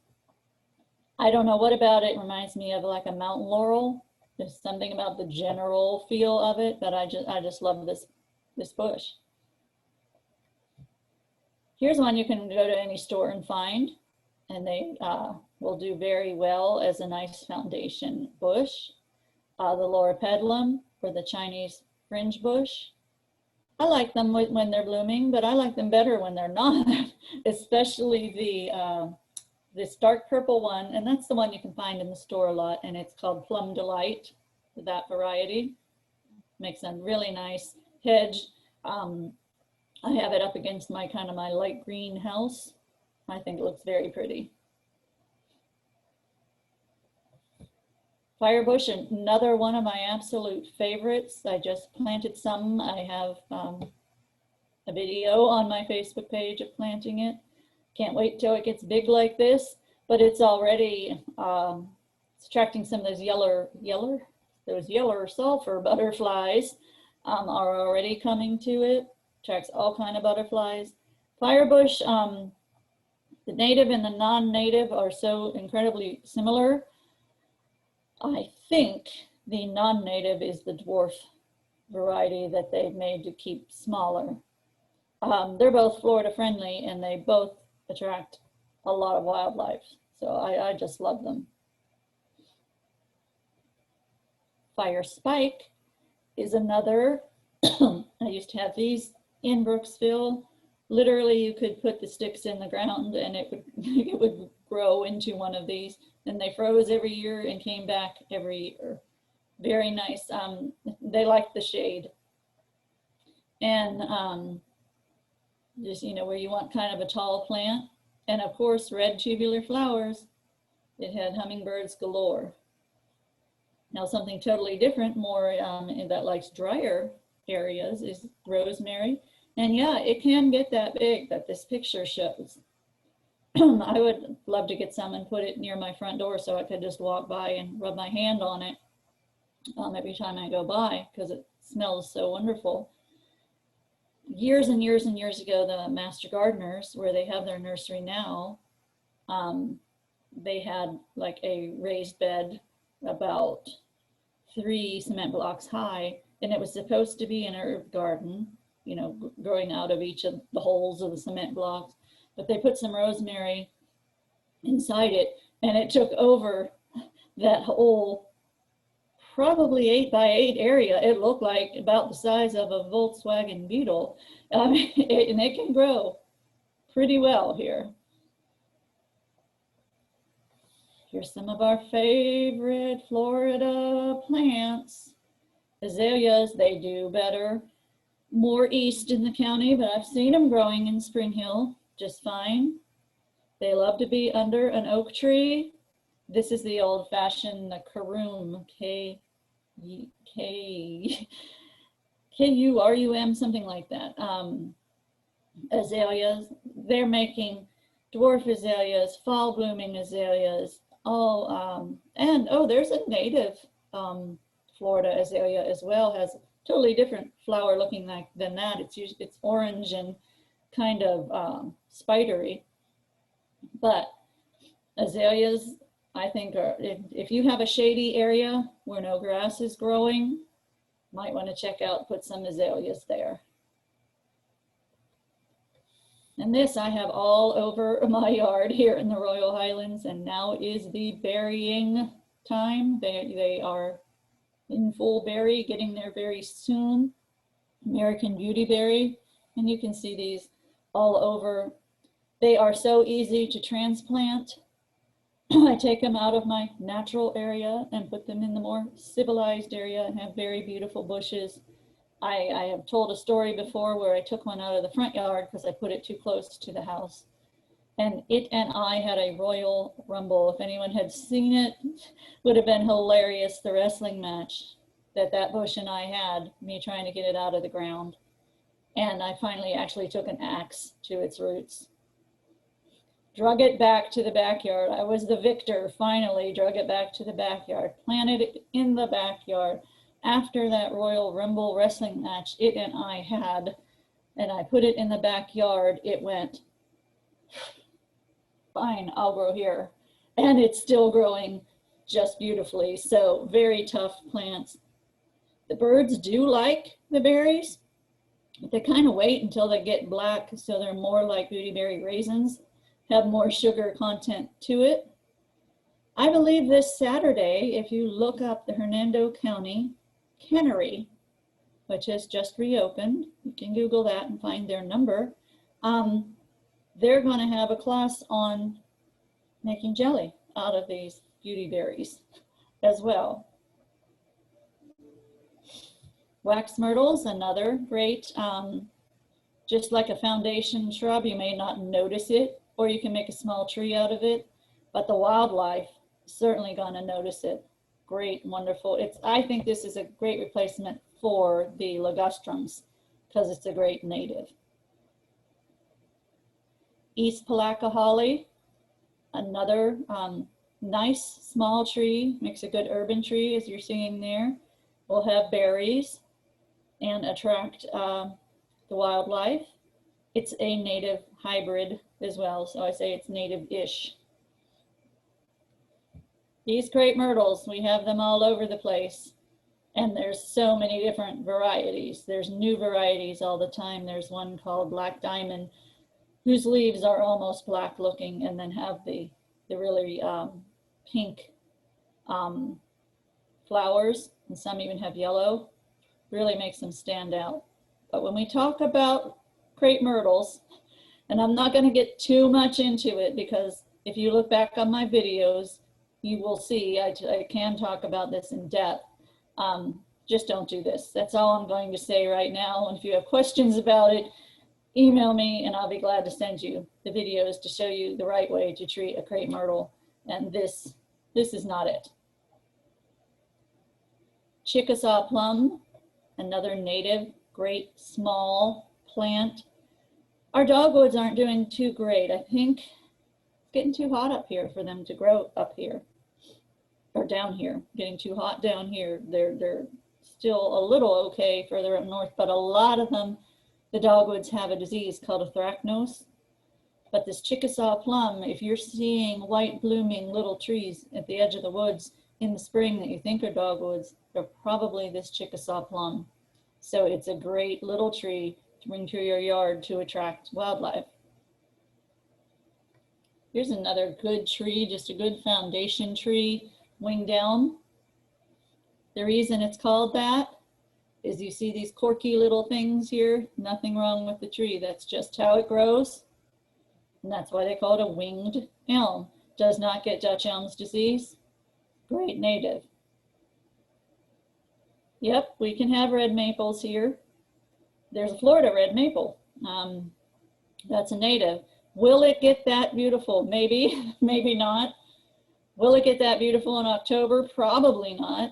I don't know what about it reminds me of like a mountain laurel, There's something about the general feel of it, but I just love this bush. Here's one you can go to any store and find, and they will do very well as a nice foundation bush. The loropetalum, or the Chinese fringe bush. I like them when they're blooming, but I like them better when they're not, especially this dark purple one, and that's the one you can find in the store a lot, and it's called Plum Delight, that variety. Makes a really nice hedge. I have it up against my my light green house. I think it looks very pretty. Firebush, another one of my absolute favorites. I just planted some. I have a video on my Facebook page of planting it. Can't wait till it gets big like this, but it's already it's attracting some of those yellow sulfur butterflies are already coming to it. Attracts all kind of butterflies. Firebush, the native and the non-native are so incredibly similar. I think the non-native is the dwarf variety that they've made to keep smaller. They're both Florida friendly, and they both attract a lot of wildlife. So I just love them. Fire spike is another. I used to have these in Brooksville. Literally, you could put the sticks in the ground and it would grow into one of these. And they froze every year and came back every year. Very nice. They like the shade. And just, where you want kind of a tall plant. And of course, red tubular flowers. It had hummingbirds galore. Now something totally different, more that likes drier areas, is rosemary. And yeah, it can get that big that this picture shows. I would love to get some and put it near my front door so I could just walk by and rub my hand on it every time I go by, because it smells so wonderful. Years and years and years ago, the master gardeners, where they have their nursery now, they had like a raised bed about 3 cement blocks high, and it was supposed to be an herb garden, growing out of each of the holes of the cement blocks. But they put some rosemary inside it, and it took over that whole probably 8 by 8 area. It looked like about the size of a Volkswagen Beetle. And it can grow pretty well here. Here's some of our favorite Florida plants. Azaleas, they do better more east in the county, but I've seen them growing in Spring Hill just fine. They love to be under an oak tree. This is the old-fashioned Karum, K-U-R-U-M, something like that. Azaleas, they're making dwarf azaleas, fall blooming azaleas, there's a native Florida azalea as well, has totally different flower looking like than that. It's orange and kind of spidery. But azaleas, I think, are, if you have a shady area where no grass is growing, might want to check out, put some azaleas there. And this I have all over my yard here in the Royal Highlands, and now is the berrying time. They are in full berry, getting there very soon. American Beautyberry, and you can see these all over. They are so easy to transplant. I take them out of my natural area and put them in the more civilized area and have very beautiful bushes. I have told a story before where I took one out of the front yard because I put it too close to the house. And it and I had a royal rumble. If anyone had seen it, would have been hilarious, the wrestling match that bush and I had, me trying to get it out of the ground. And I finally actually took an axe to its roots. Drug it back to the backyard. I was the victor, finally drug it back to the backyard, planted it in the backyard. After that Royal Rumble wrestling match it and I had, and I put it in the backyard, it went, fine, I'll grow here. And it's still growing just beautifully. So very tough plants. The birds do like the berries, but they kind of wait until they get black, so they're more like beautyberry raisins, have more sugar content to it. I believe this Saturday, if you look up the Hernando County Cannery, which has just reopened, you can Google that and find their number, they're going to have a class on making jelly out of these beauty berries as well. Wax myrtles, another great, just like a foundation shrub, you may not notice it, or you can make a small tree out of it, but the wildlife is certainly going to notice it. Great, wonderful. I think this is a great replacement for the ligustrums because it's a great native. East Palaca holly, another nice small tree, makes a good urban tree as you're seeing there. Will have berries and attract the wildlife. It's a native hybrid as well, so I say it's native-ish. These crepe myrtles, we have them all over the place, and there's so many different varieties. There's new varieties all the time. There's one called Black Diamond, whose leaves are almost black looking and then have the really pink flowers, and some even have yellow. Really makes them stand out. But when we talk about crepe myrtles, and I'm not going to get too much into it because if you look back on my videos, you will see I can talk about this in depth. Just don't do this. That's all I'm going to say right now. And if you have questions about it, email me and I'll be glad to send you the videos to show you the right way to treat a crepe myrtle. And this is not it. Chickasaw plum, another native, great small plant. Our dogwoods aren't doing too great. I think it's getting too hot up here for them to grow up here, or down here, getting too hot down here. They're still a little okay further up north, but a lot of them, the dogwoods have a disease called anthracnose. But this Chickasaw plum, if you're seeing white blooming little trees at the edge of the woods in the spring that you think are dogwoods, they're probably this Chickasaw plum. So it's a great little tree to bring to your yard to attract wildlife. Here's another good tree, just a good foundation tree, winged elm. The reason it's called that is you see these quirky little things here, nothing wrong with the tree. That's just how it grows. And that's why they call it a winged elm. Does not get Dutch elm's disease. Great native. Yep, we can have red maples here. There's a Florida red maple. That's a native. Will it get that beautiful? Maybe, maybe not. Will it get that beautiful in October? Probably not.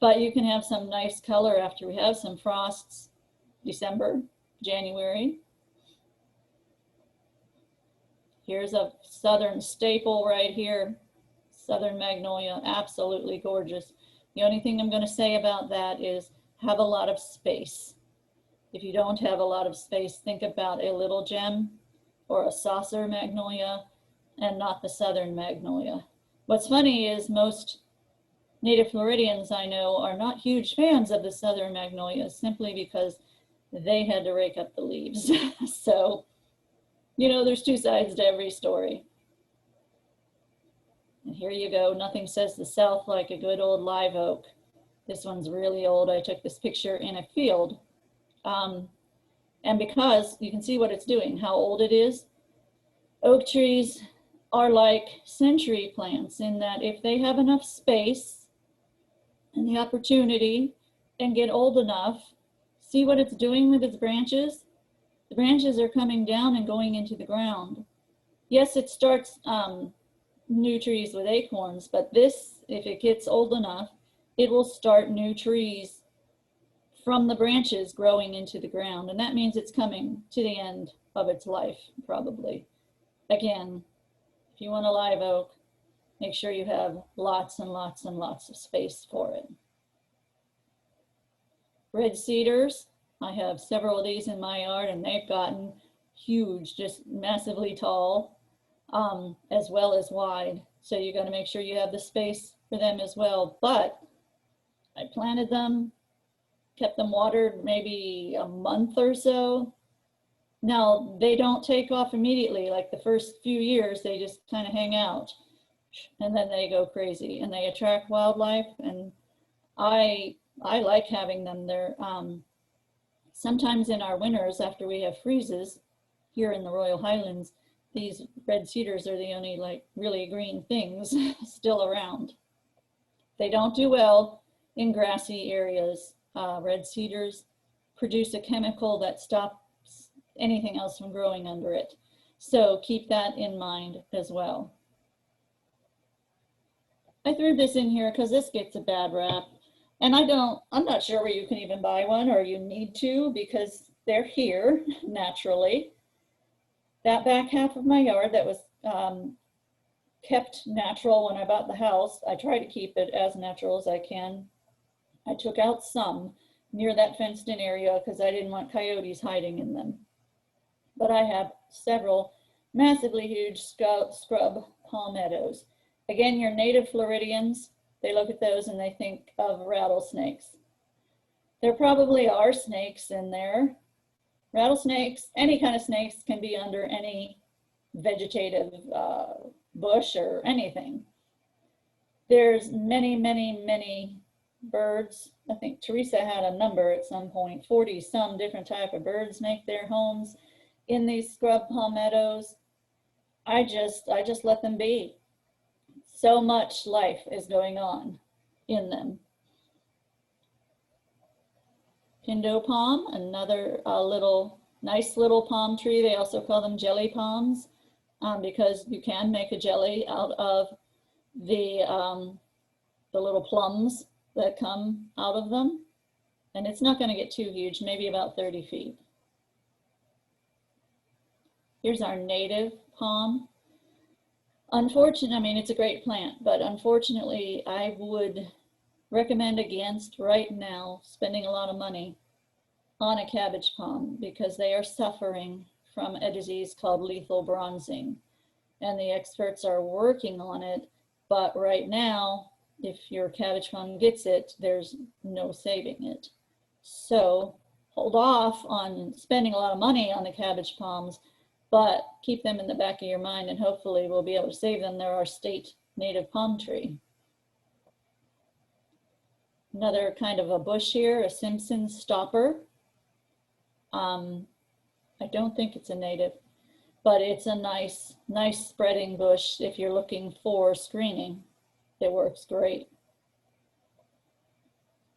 But you can have some nice color after we have some frosts, December, January. Here's a southern staple right here. Southern magnolia, absolutely gorgeous. The only thing I'm going to say about that is have a lot of space. If you don't have a lot of space, think about a little gem or a saucer magnolia and not the southern magnolia. What's funny is most native Floridians I know are not huge fans of the southern magnolias simply because they had to rake up the leaves. So, you know, there's two sides to every story. And here you go. Nothing says the South like a good old live oak. This one's really old. I took this picture in a field. And because you can see what it's doing, how old it is. Oak trees are like century plants in that if they have enough space and the opportunity and get old enough, see what it's doing with its branches? The branches are coming down and going into the ground. Yes, it starts new trees with acorns, but this, if it gets old enough, it will start new trees from the branches growing into the ground. And that means it's coming to the end of its life, probably. Again, if you want a live oak, make sure you have lots and lots and lots of space for it. Red cedars, I have several of these in my yard and they've gotten huge, just massively tall, as well as wide. So you got to make sure you have the space for them as well. But I planted them, kept them watered maybe a month or so. Now, they don't take off immediately. Like the first few years, they just kind of hang out, and then they go crazy and they attract wildlife. And I like having them there. Sometimes in our winters, after we have freezes here in the Royal Highlands, these red cedars are the only like really green things still around. They don't do well in grassy areas. Red cedars produce a chemical that stops anything else from growing under it. So keep that in mind as well. I threw this in here because this gets a bad rap. And I'm not sure where you can even buy one, or you need to, because they're here naturally. That back half of my yard that was kept natural when I bought the house, I try to keep it as natural as I can. I took out some near that fenced in area because I didn't want coyotes hiding in them. But I have several massively huge scrub palmettos. Again, your native Floridians, they look at those and they think of rattlesnakes. There probably are snakes in there. Rattlesnakes, any kind of snakes can be under any vegetative bush or anything. There's many, many, many birds. I think Teresa had a number at some point, 40 some different type of birds make their homes in these scrub palmettos. I just let them be. So much life is going on in them. Pindo palm, another nice little palm tree. They also call them jelly palms because you can make a jelly out of the little plums that come out of them. And it's not going to get too huge, maybe about 30 feet. Here's our native palm. Unfortunately, I mean, it's a great plant, but unfortunately, I would recommend against right now spending a lot of money on a cabbage palm because they are suffering from a disease called lethal bronzing. And the experts are working on it, but right now, if your cabbage palm gets it, there's no saving it. So hold off on spending a lot of money on the cabbage palms, but keep them in the back of your mind and hopefully we'll be able to save them. They're our state native palm tree. Another kind of a bush here, a Simpson stopper. I don't think it's a native, but it's a nice spreading bush if you're looking for screening. It works great.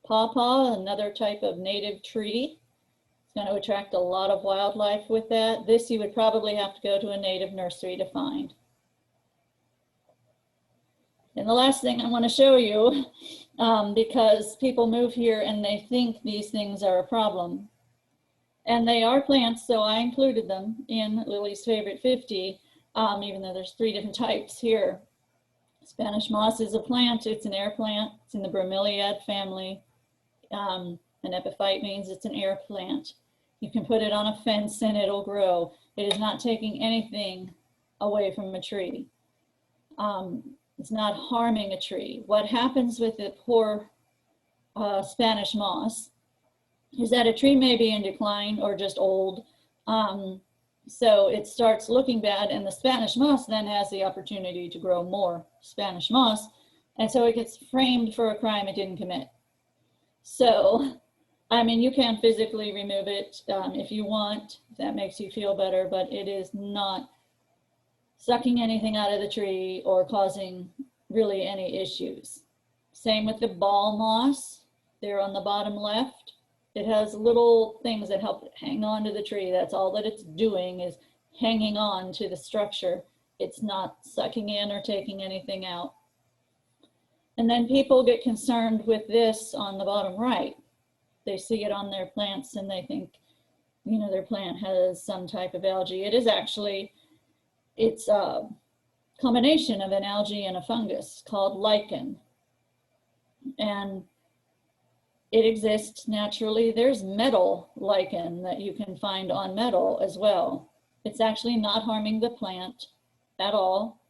Pawpaw, another type of native tree. It's going to attract a lot of wildlife with that. This you would probably have to go to a native nursery to find. And the last thing I want to show you, because people move here and they think these things are a problem. And they are plants, so I included them in Lily's Favorite 50, even though there's 3 different types here. Spanish moss is a plant. It's an air plant. It's in the bromeliad family. An epiphyte means it's an air plant. You can put it on a fence and it'll grow. It is not taking anything away from a tree. It's not harming a tree. What happens with the poor Spanish moss is that a tree may be in decline or just old. So it starts looking bad, and the Spanish moss then has the opportunity to grow more Spanish moss. And so it gets framed for a crime it didn't commit. So, I mean, you can physically remove it if you want, if that makes you feel better, but it is not sucking anything out of the tree or causing really any issues. Same with the ball moss there on the bottom left. It has little things that help it hang on to the tree. That's all that it's doing is hanging on to the structure. It's not sucking in or taking anything out. And then people get concerned with this on the bottom right. They see it on their plants and they think, you know, their plant has some type of algae. It is actually, it's a combination of an algae and a fungus called lichen. And it exists naturally. There's metal lichen that you can find on metal as well. It's actually not harming the plant at all.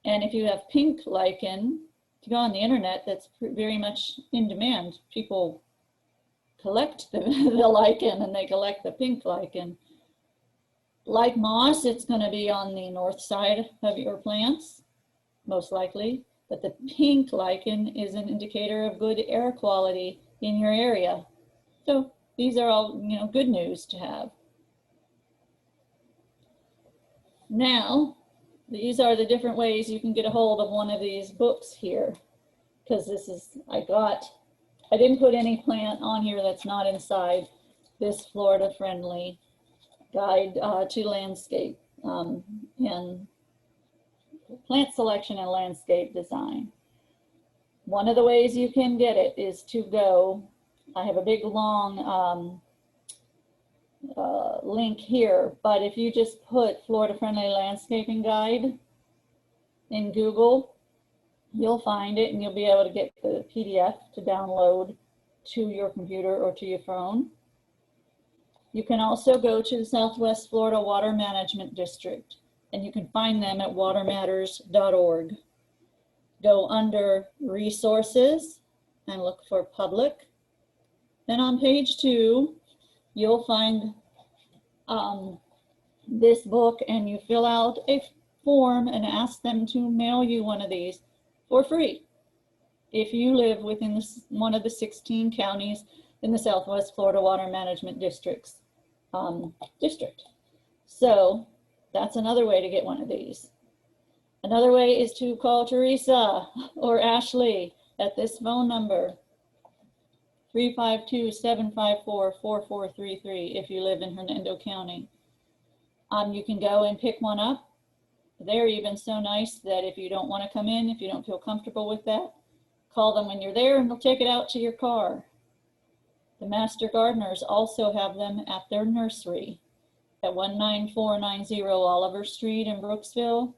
And if you have pink lichen, if you go on the internet, that's very much in demand. People collect the lichen, and they collect the pink lichen. Like moss, it's going to be on the north side of your plants, most likely. But the pink lichen is an indicator of good air quality in your area. So these are all, good news to have. Now, these are the different ways you can get a hold of one of these books here. Because this is, I didn't put any plant on here that's not inside this Florida-friendly guide to landscape and plant selection and landscape design. One of the ways you can get it is to go, I have a big long link here, but if you just put Florida Friendly Landscaping Guide in Google, you'll find it and you'll be able to get the PDF to download to your computer or to your phone. You can also go to the Southwest Florida Water Management District, and you can find them at watermatters.org. Go under Resources and look for Public. Then on page 2, you'll find this book, and you fill out a form and ask them to mail you one of these for free if you live within one of the 16 counties in the Southwest Florida Water Management District. So that's another way to get one of these. Another way is to call Teresa or Ashley at this phone number, 352-754-4433 if you live in Hernando County. You can go and pick one up. They're even so nice that if you don't want to come in, if you don't feel comfortable with that, call them when you're there and they'll take it out to your car. The Master Gardeners also have them at their nursery at 19490 Oliver Street in Brooksville.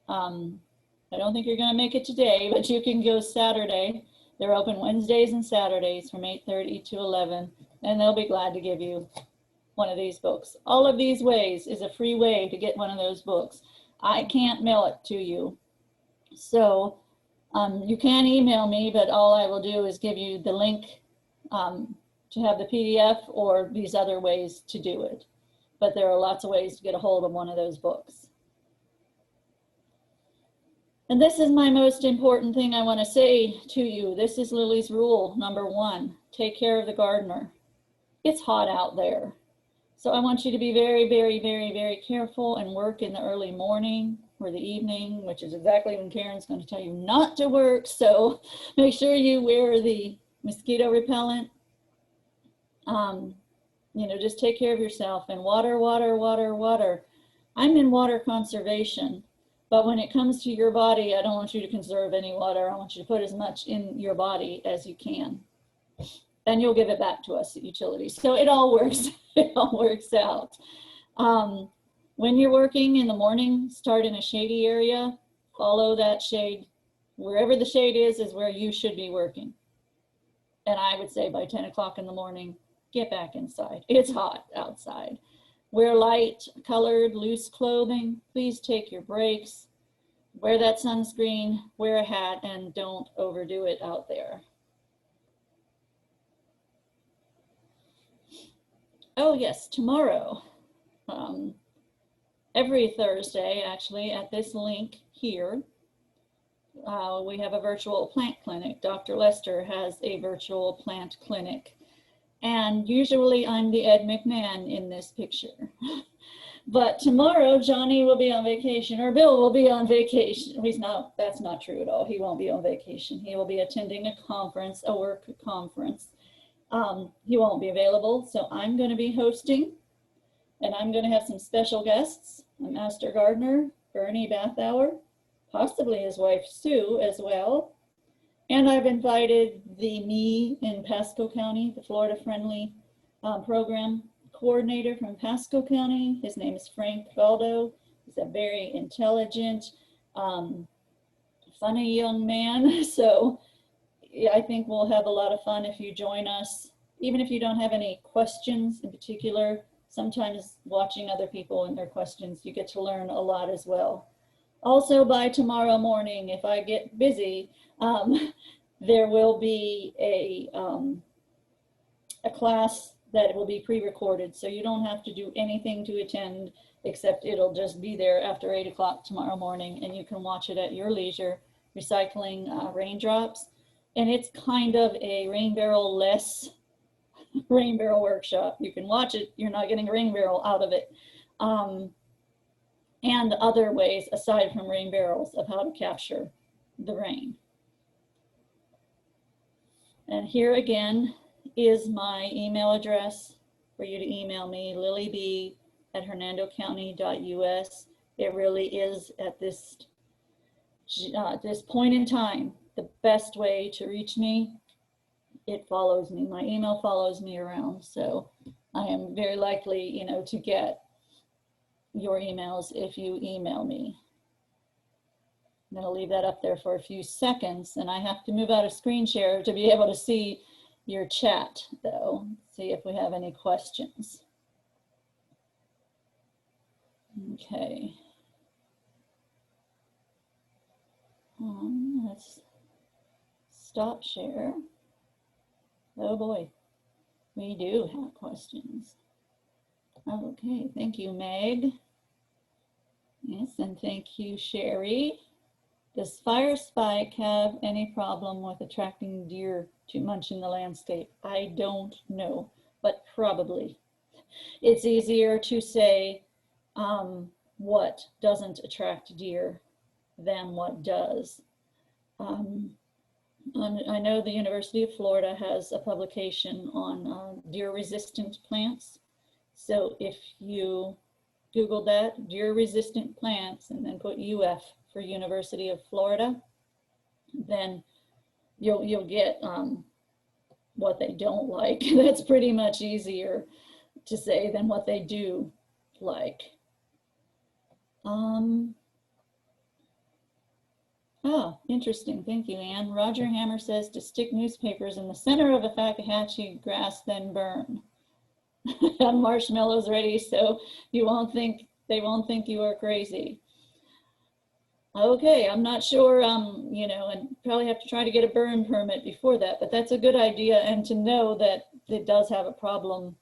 I don't think you're going to make it today, but you can go Saturday. They're open Wednesdays and Saturdays from 8:30 to 11, and they'll be glad to give you one of these books. All of these ways is a free way to get one of those books. I can't mail it to you. So you can email me, but all I will do is give you the link to have the PDF or these other ways to do it. But there are lots of ways to get a hold of one of those books. And this is my most important thing I want to say to you. This is Lily's rule number 1. Take care of the gardener. It's hot out there. So I want you to be very, very, very, very careful and work in the early morning or the evening, which is exactly when Karen's going to tell you not to work. So make sure you wear the mosquito repellent. Just take care of yourself and water, water, water, water. I'm in water conservation, but when it comes to your body, I don't want you to conserve any water. I want you to put as much in your body as you can. And you'll give it back to us at utilities. So it all works, it all works out. When you're working in the morning, start in a shady area, follow that shade. Wherever the shade is where you should be working. And I would say by 10 o'clock in the morning, get back inside. It's hot outside. Wear light colored, loose clothing. Please take your breaks. Wear that sunscreen, wear a hat, and don't overdo it out there. Oh yes, tomorrow, every Thursday actually at this link here, we have a virtual plant clinic. Dr. Lester has a virtual plant clinic. And usually I'm the Ed McMahon in this picture. But tomorrow Johnny will be on vacation, or Bill will be on vacation. That's not true at all. He won't be on vacation. He will be attending a conference, a work conference. He won't be available, so I'm going to be hosting, and I'm going to have some special guests, a master gardener, Bernie Bathauer, possibly his wife Sue as well. And I've invited the Me in Pasco County, the Florida Friendly Program coordinator from Pasco County. His name is Frank Baldo. He's a very intelligent, funny young man. So yeah, I think we'll have a lot of fun if you join us. Even if you don't have any questions in particular, sometimes watching other people and their questions, you get to learn a lot as well. Also, by tomorrow morning, if I get busy, there will be a class that will be pre-recorded, so you don't have to do anything to attend, except it'll just be there after 8 o'clock tomorrow morning, and you can watch it at your leisure. Recycling raindrops, and it's kind of a rain barrel less rain barrel workshop. You can watch it, you're not getting a rain barrel out of it. And other ways aside from rain barrels of how to capture the rain. And here again is my email address for you to email me, lillyb@hernandocounty.us. It really is at this point in time the best way to reach me. It follows me. My email follows me around, so I am very likely, to get your emails if you email me. I'm going to leave that up there for a few seconds, and I have to move out of screen share to be able to see your chat, though. See if we have any questions. Okay. Let's stop share. Oh boy, we do have questions. Okay, thank you, Meg. Yes, and thank you, Sherry. Does fire spike have any problem with attracting deer to munch in the landscape? I don't know, but probably. It's easier to say what doesn't attract deer than what does. I know the University of Florida has a publication on deer-resistant plants. So if you Google that, deer-resistant plants, and then put UF for University of Florida, then you'll get what they don't like. That's pretty much easier to say than what they do like. Oh, interesting. Thank you, Anne. Roger Hammer says to stick newspapers in the center of a Fakahatchee grass, then burn. Have marshmallows ready so they won't think you are crazy. Okay, I'm not sure, and probably have to try to get a burn permit before that, but that's a good idea, and to know that it does have a problem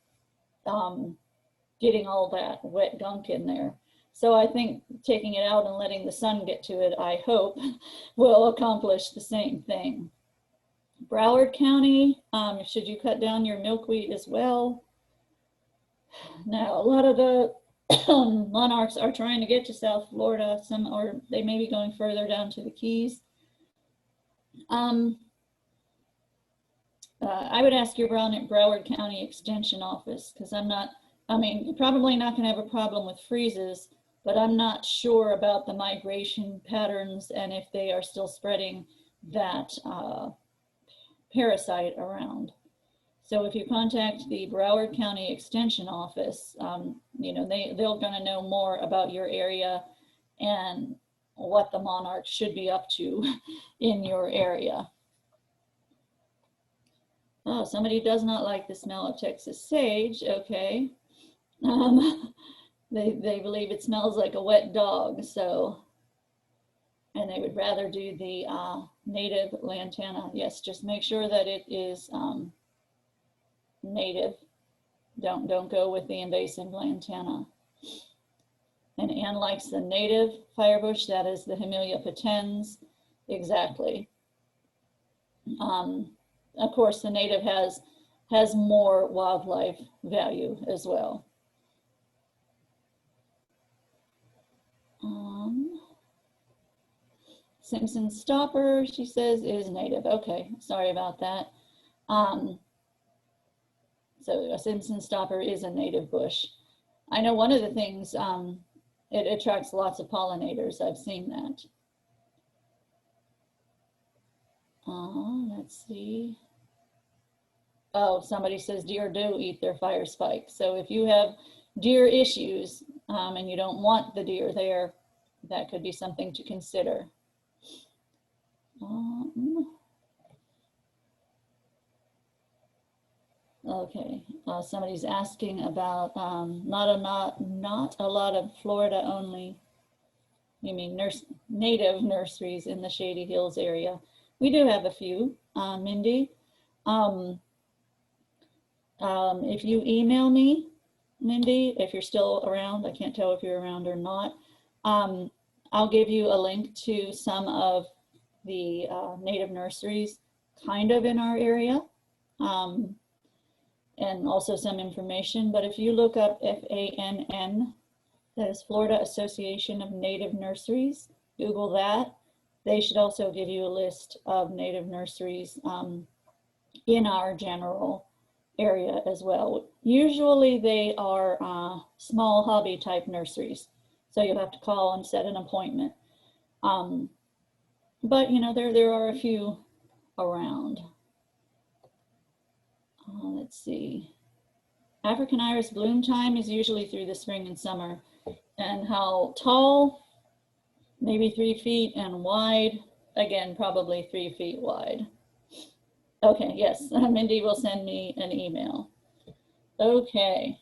getting all that wet gunk in there. So I think taking it out and letting the sun get to it, I hope, will accomplish the same thing. Broward County, should you cut down your milkweed as well? Now, a lot of the monarchs are trying to get to South Florida, or they may be going further down to the Keys. I would ask your Broward County Extension Office, because you're probably not going to have a problem with freezes, but I'm not sure about the migration patterns and if they are still spreading that parasite around. So if you contact the Broward County Extension Office, they're going to know more about your area and what the monarchs should be up to in your area. Oh, somebody does not like the smell of Texas sage. Okay. They believe it smells like a wet dog, and they would rather do the native lantana. Yes, just make sure that it is native. Don't go with the invasive lantana. And Anne likes the native firebush, that is the Hemilia potens. Exactly. Of course, the native has more wildlife value as well. Simpson stopper, she says, is native. Okay, sorry about that. So a Simpson stopper is a native bush. I know one of the things, it attracts lots of pollinators. I've seen that. Let's see. Oh, somebody says deer do eat their fire spike. So if you have deer issues and you don't want the deer there, that could be something to consider. Okay, somebody's asking about not a lot of Florida only you mean native nurseries in the Shady Hills area. We do have a few, Mindy. If you email me, Mindy, if you're still around, I can't tell if you're around or not, I'll give you a link to some of the native nurseries kind of in our area, and also some information. But if you look up FANN, that is Florida Association of Native Nurseries, Google that. They should also give you a list of native nurseries in our general area as well. Usually they are small hobby type nurseries, so you'll have to call and set an appointment. But you know, there are a few around. Let's see. African iris bloom time is usually through the spring and summer. And how tall? Maybe 3 feet, and wide, again, probably 3 feet wide. Okay, yes, Mindy will send me an email. Okay,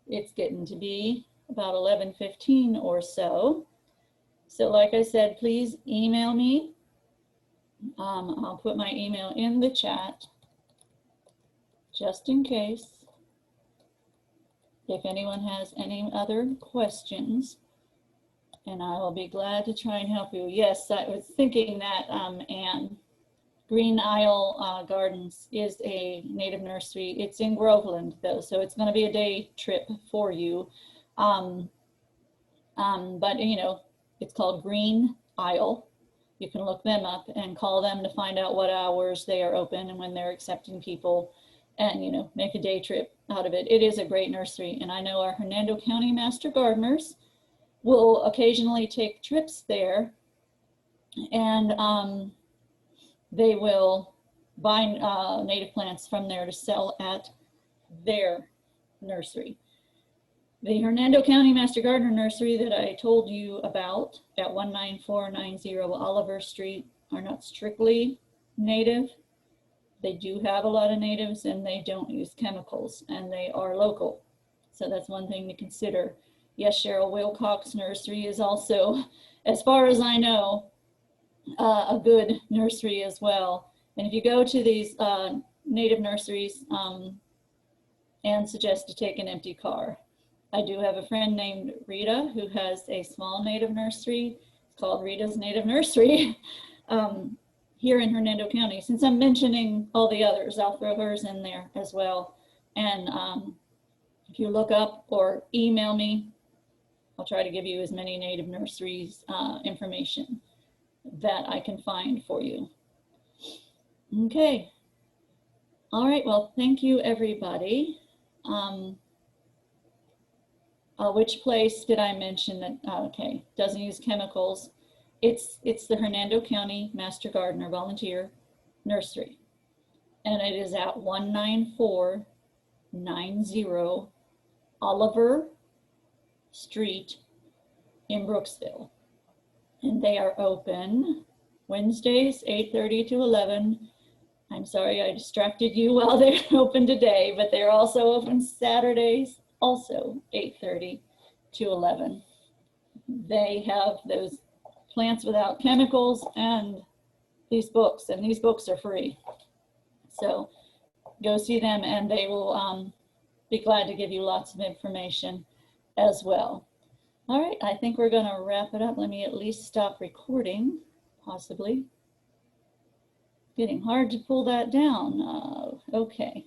it's getting to be about 11:15 or so. So like I said, please email me. I'll put my email in the chat just in case. If anyone has any other questions, and I will be glad to try and help you. Yes, I was thinking that, Anne. Green Isle Gardens is a native nursery. It's in Groveland, though, so it's going to be a day trip for you. But, you know, it's called Green Isle. You can look them up and call them to find out what hours they are open and when they're accepting people, and, you know, make a day trip out of it. It is a great nursery, and I know our Hernando County Master Gardeners will occasionally take trips there, and they will buy native plants from there to sell at their nursery. The Hernando County Master Gardener Nursery that I told you about at 19490 Oliver Street are not strictly native. They do have a lot of natives, and they don't use chemicals, and they are local. So that's one thing to consider. Yes, Cheryl Wilcox Nursery is also, as far as I know, a good nursery as well. And if you go to these native nurseries, and suggest to take an empty car. I do have a friend named Rita who has a small native nursery. It's called Rita's Native Nursery here in Hernando County. Since I'm mentioning all the others, I'll throw hers in there as well. And if you look up or email me, I'll try to give you as many native nurseries information that I can find for you. Okay. All right, well, thank you, everybody. Which place did I mention that, okay, doesn't use chemicals? It's the Hernando County Master Gardener Volunteer Nursery. And it is at 19490 Oliver Street in Brooksville. And they are open Wednesdays, 8:30 to 11. I'm sorry I distracted you while they're open today, but they're also open Saturdays, also 8:30 to 11. They have those plants without chemicals and these books are free. So go see them, and they will be glad to give you lots of information as well. All right, I think we're going to wrap it up. Let me at least stop recording, possibly. Getting hard to pull that down. Okay.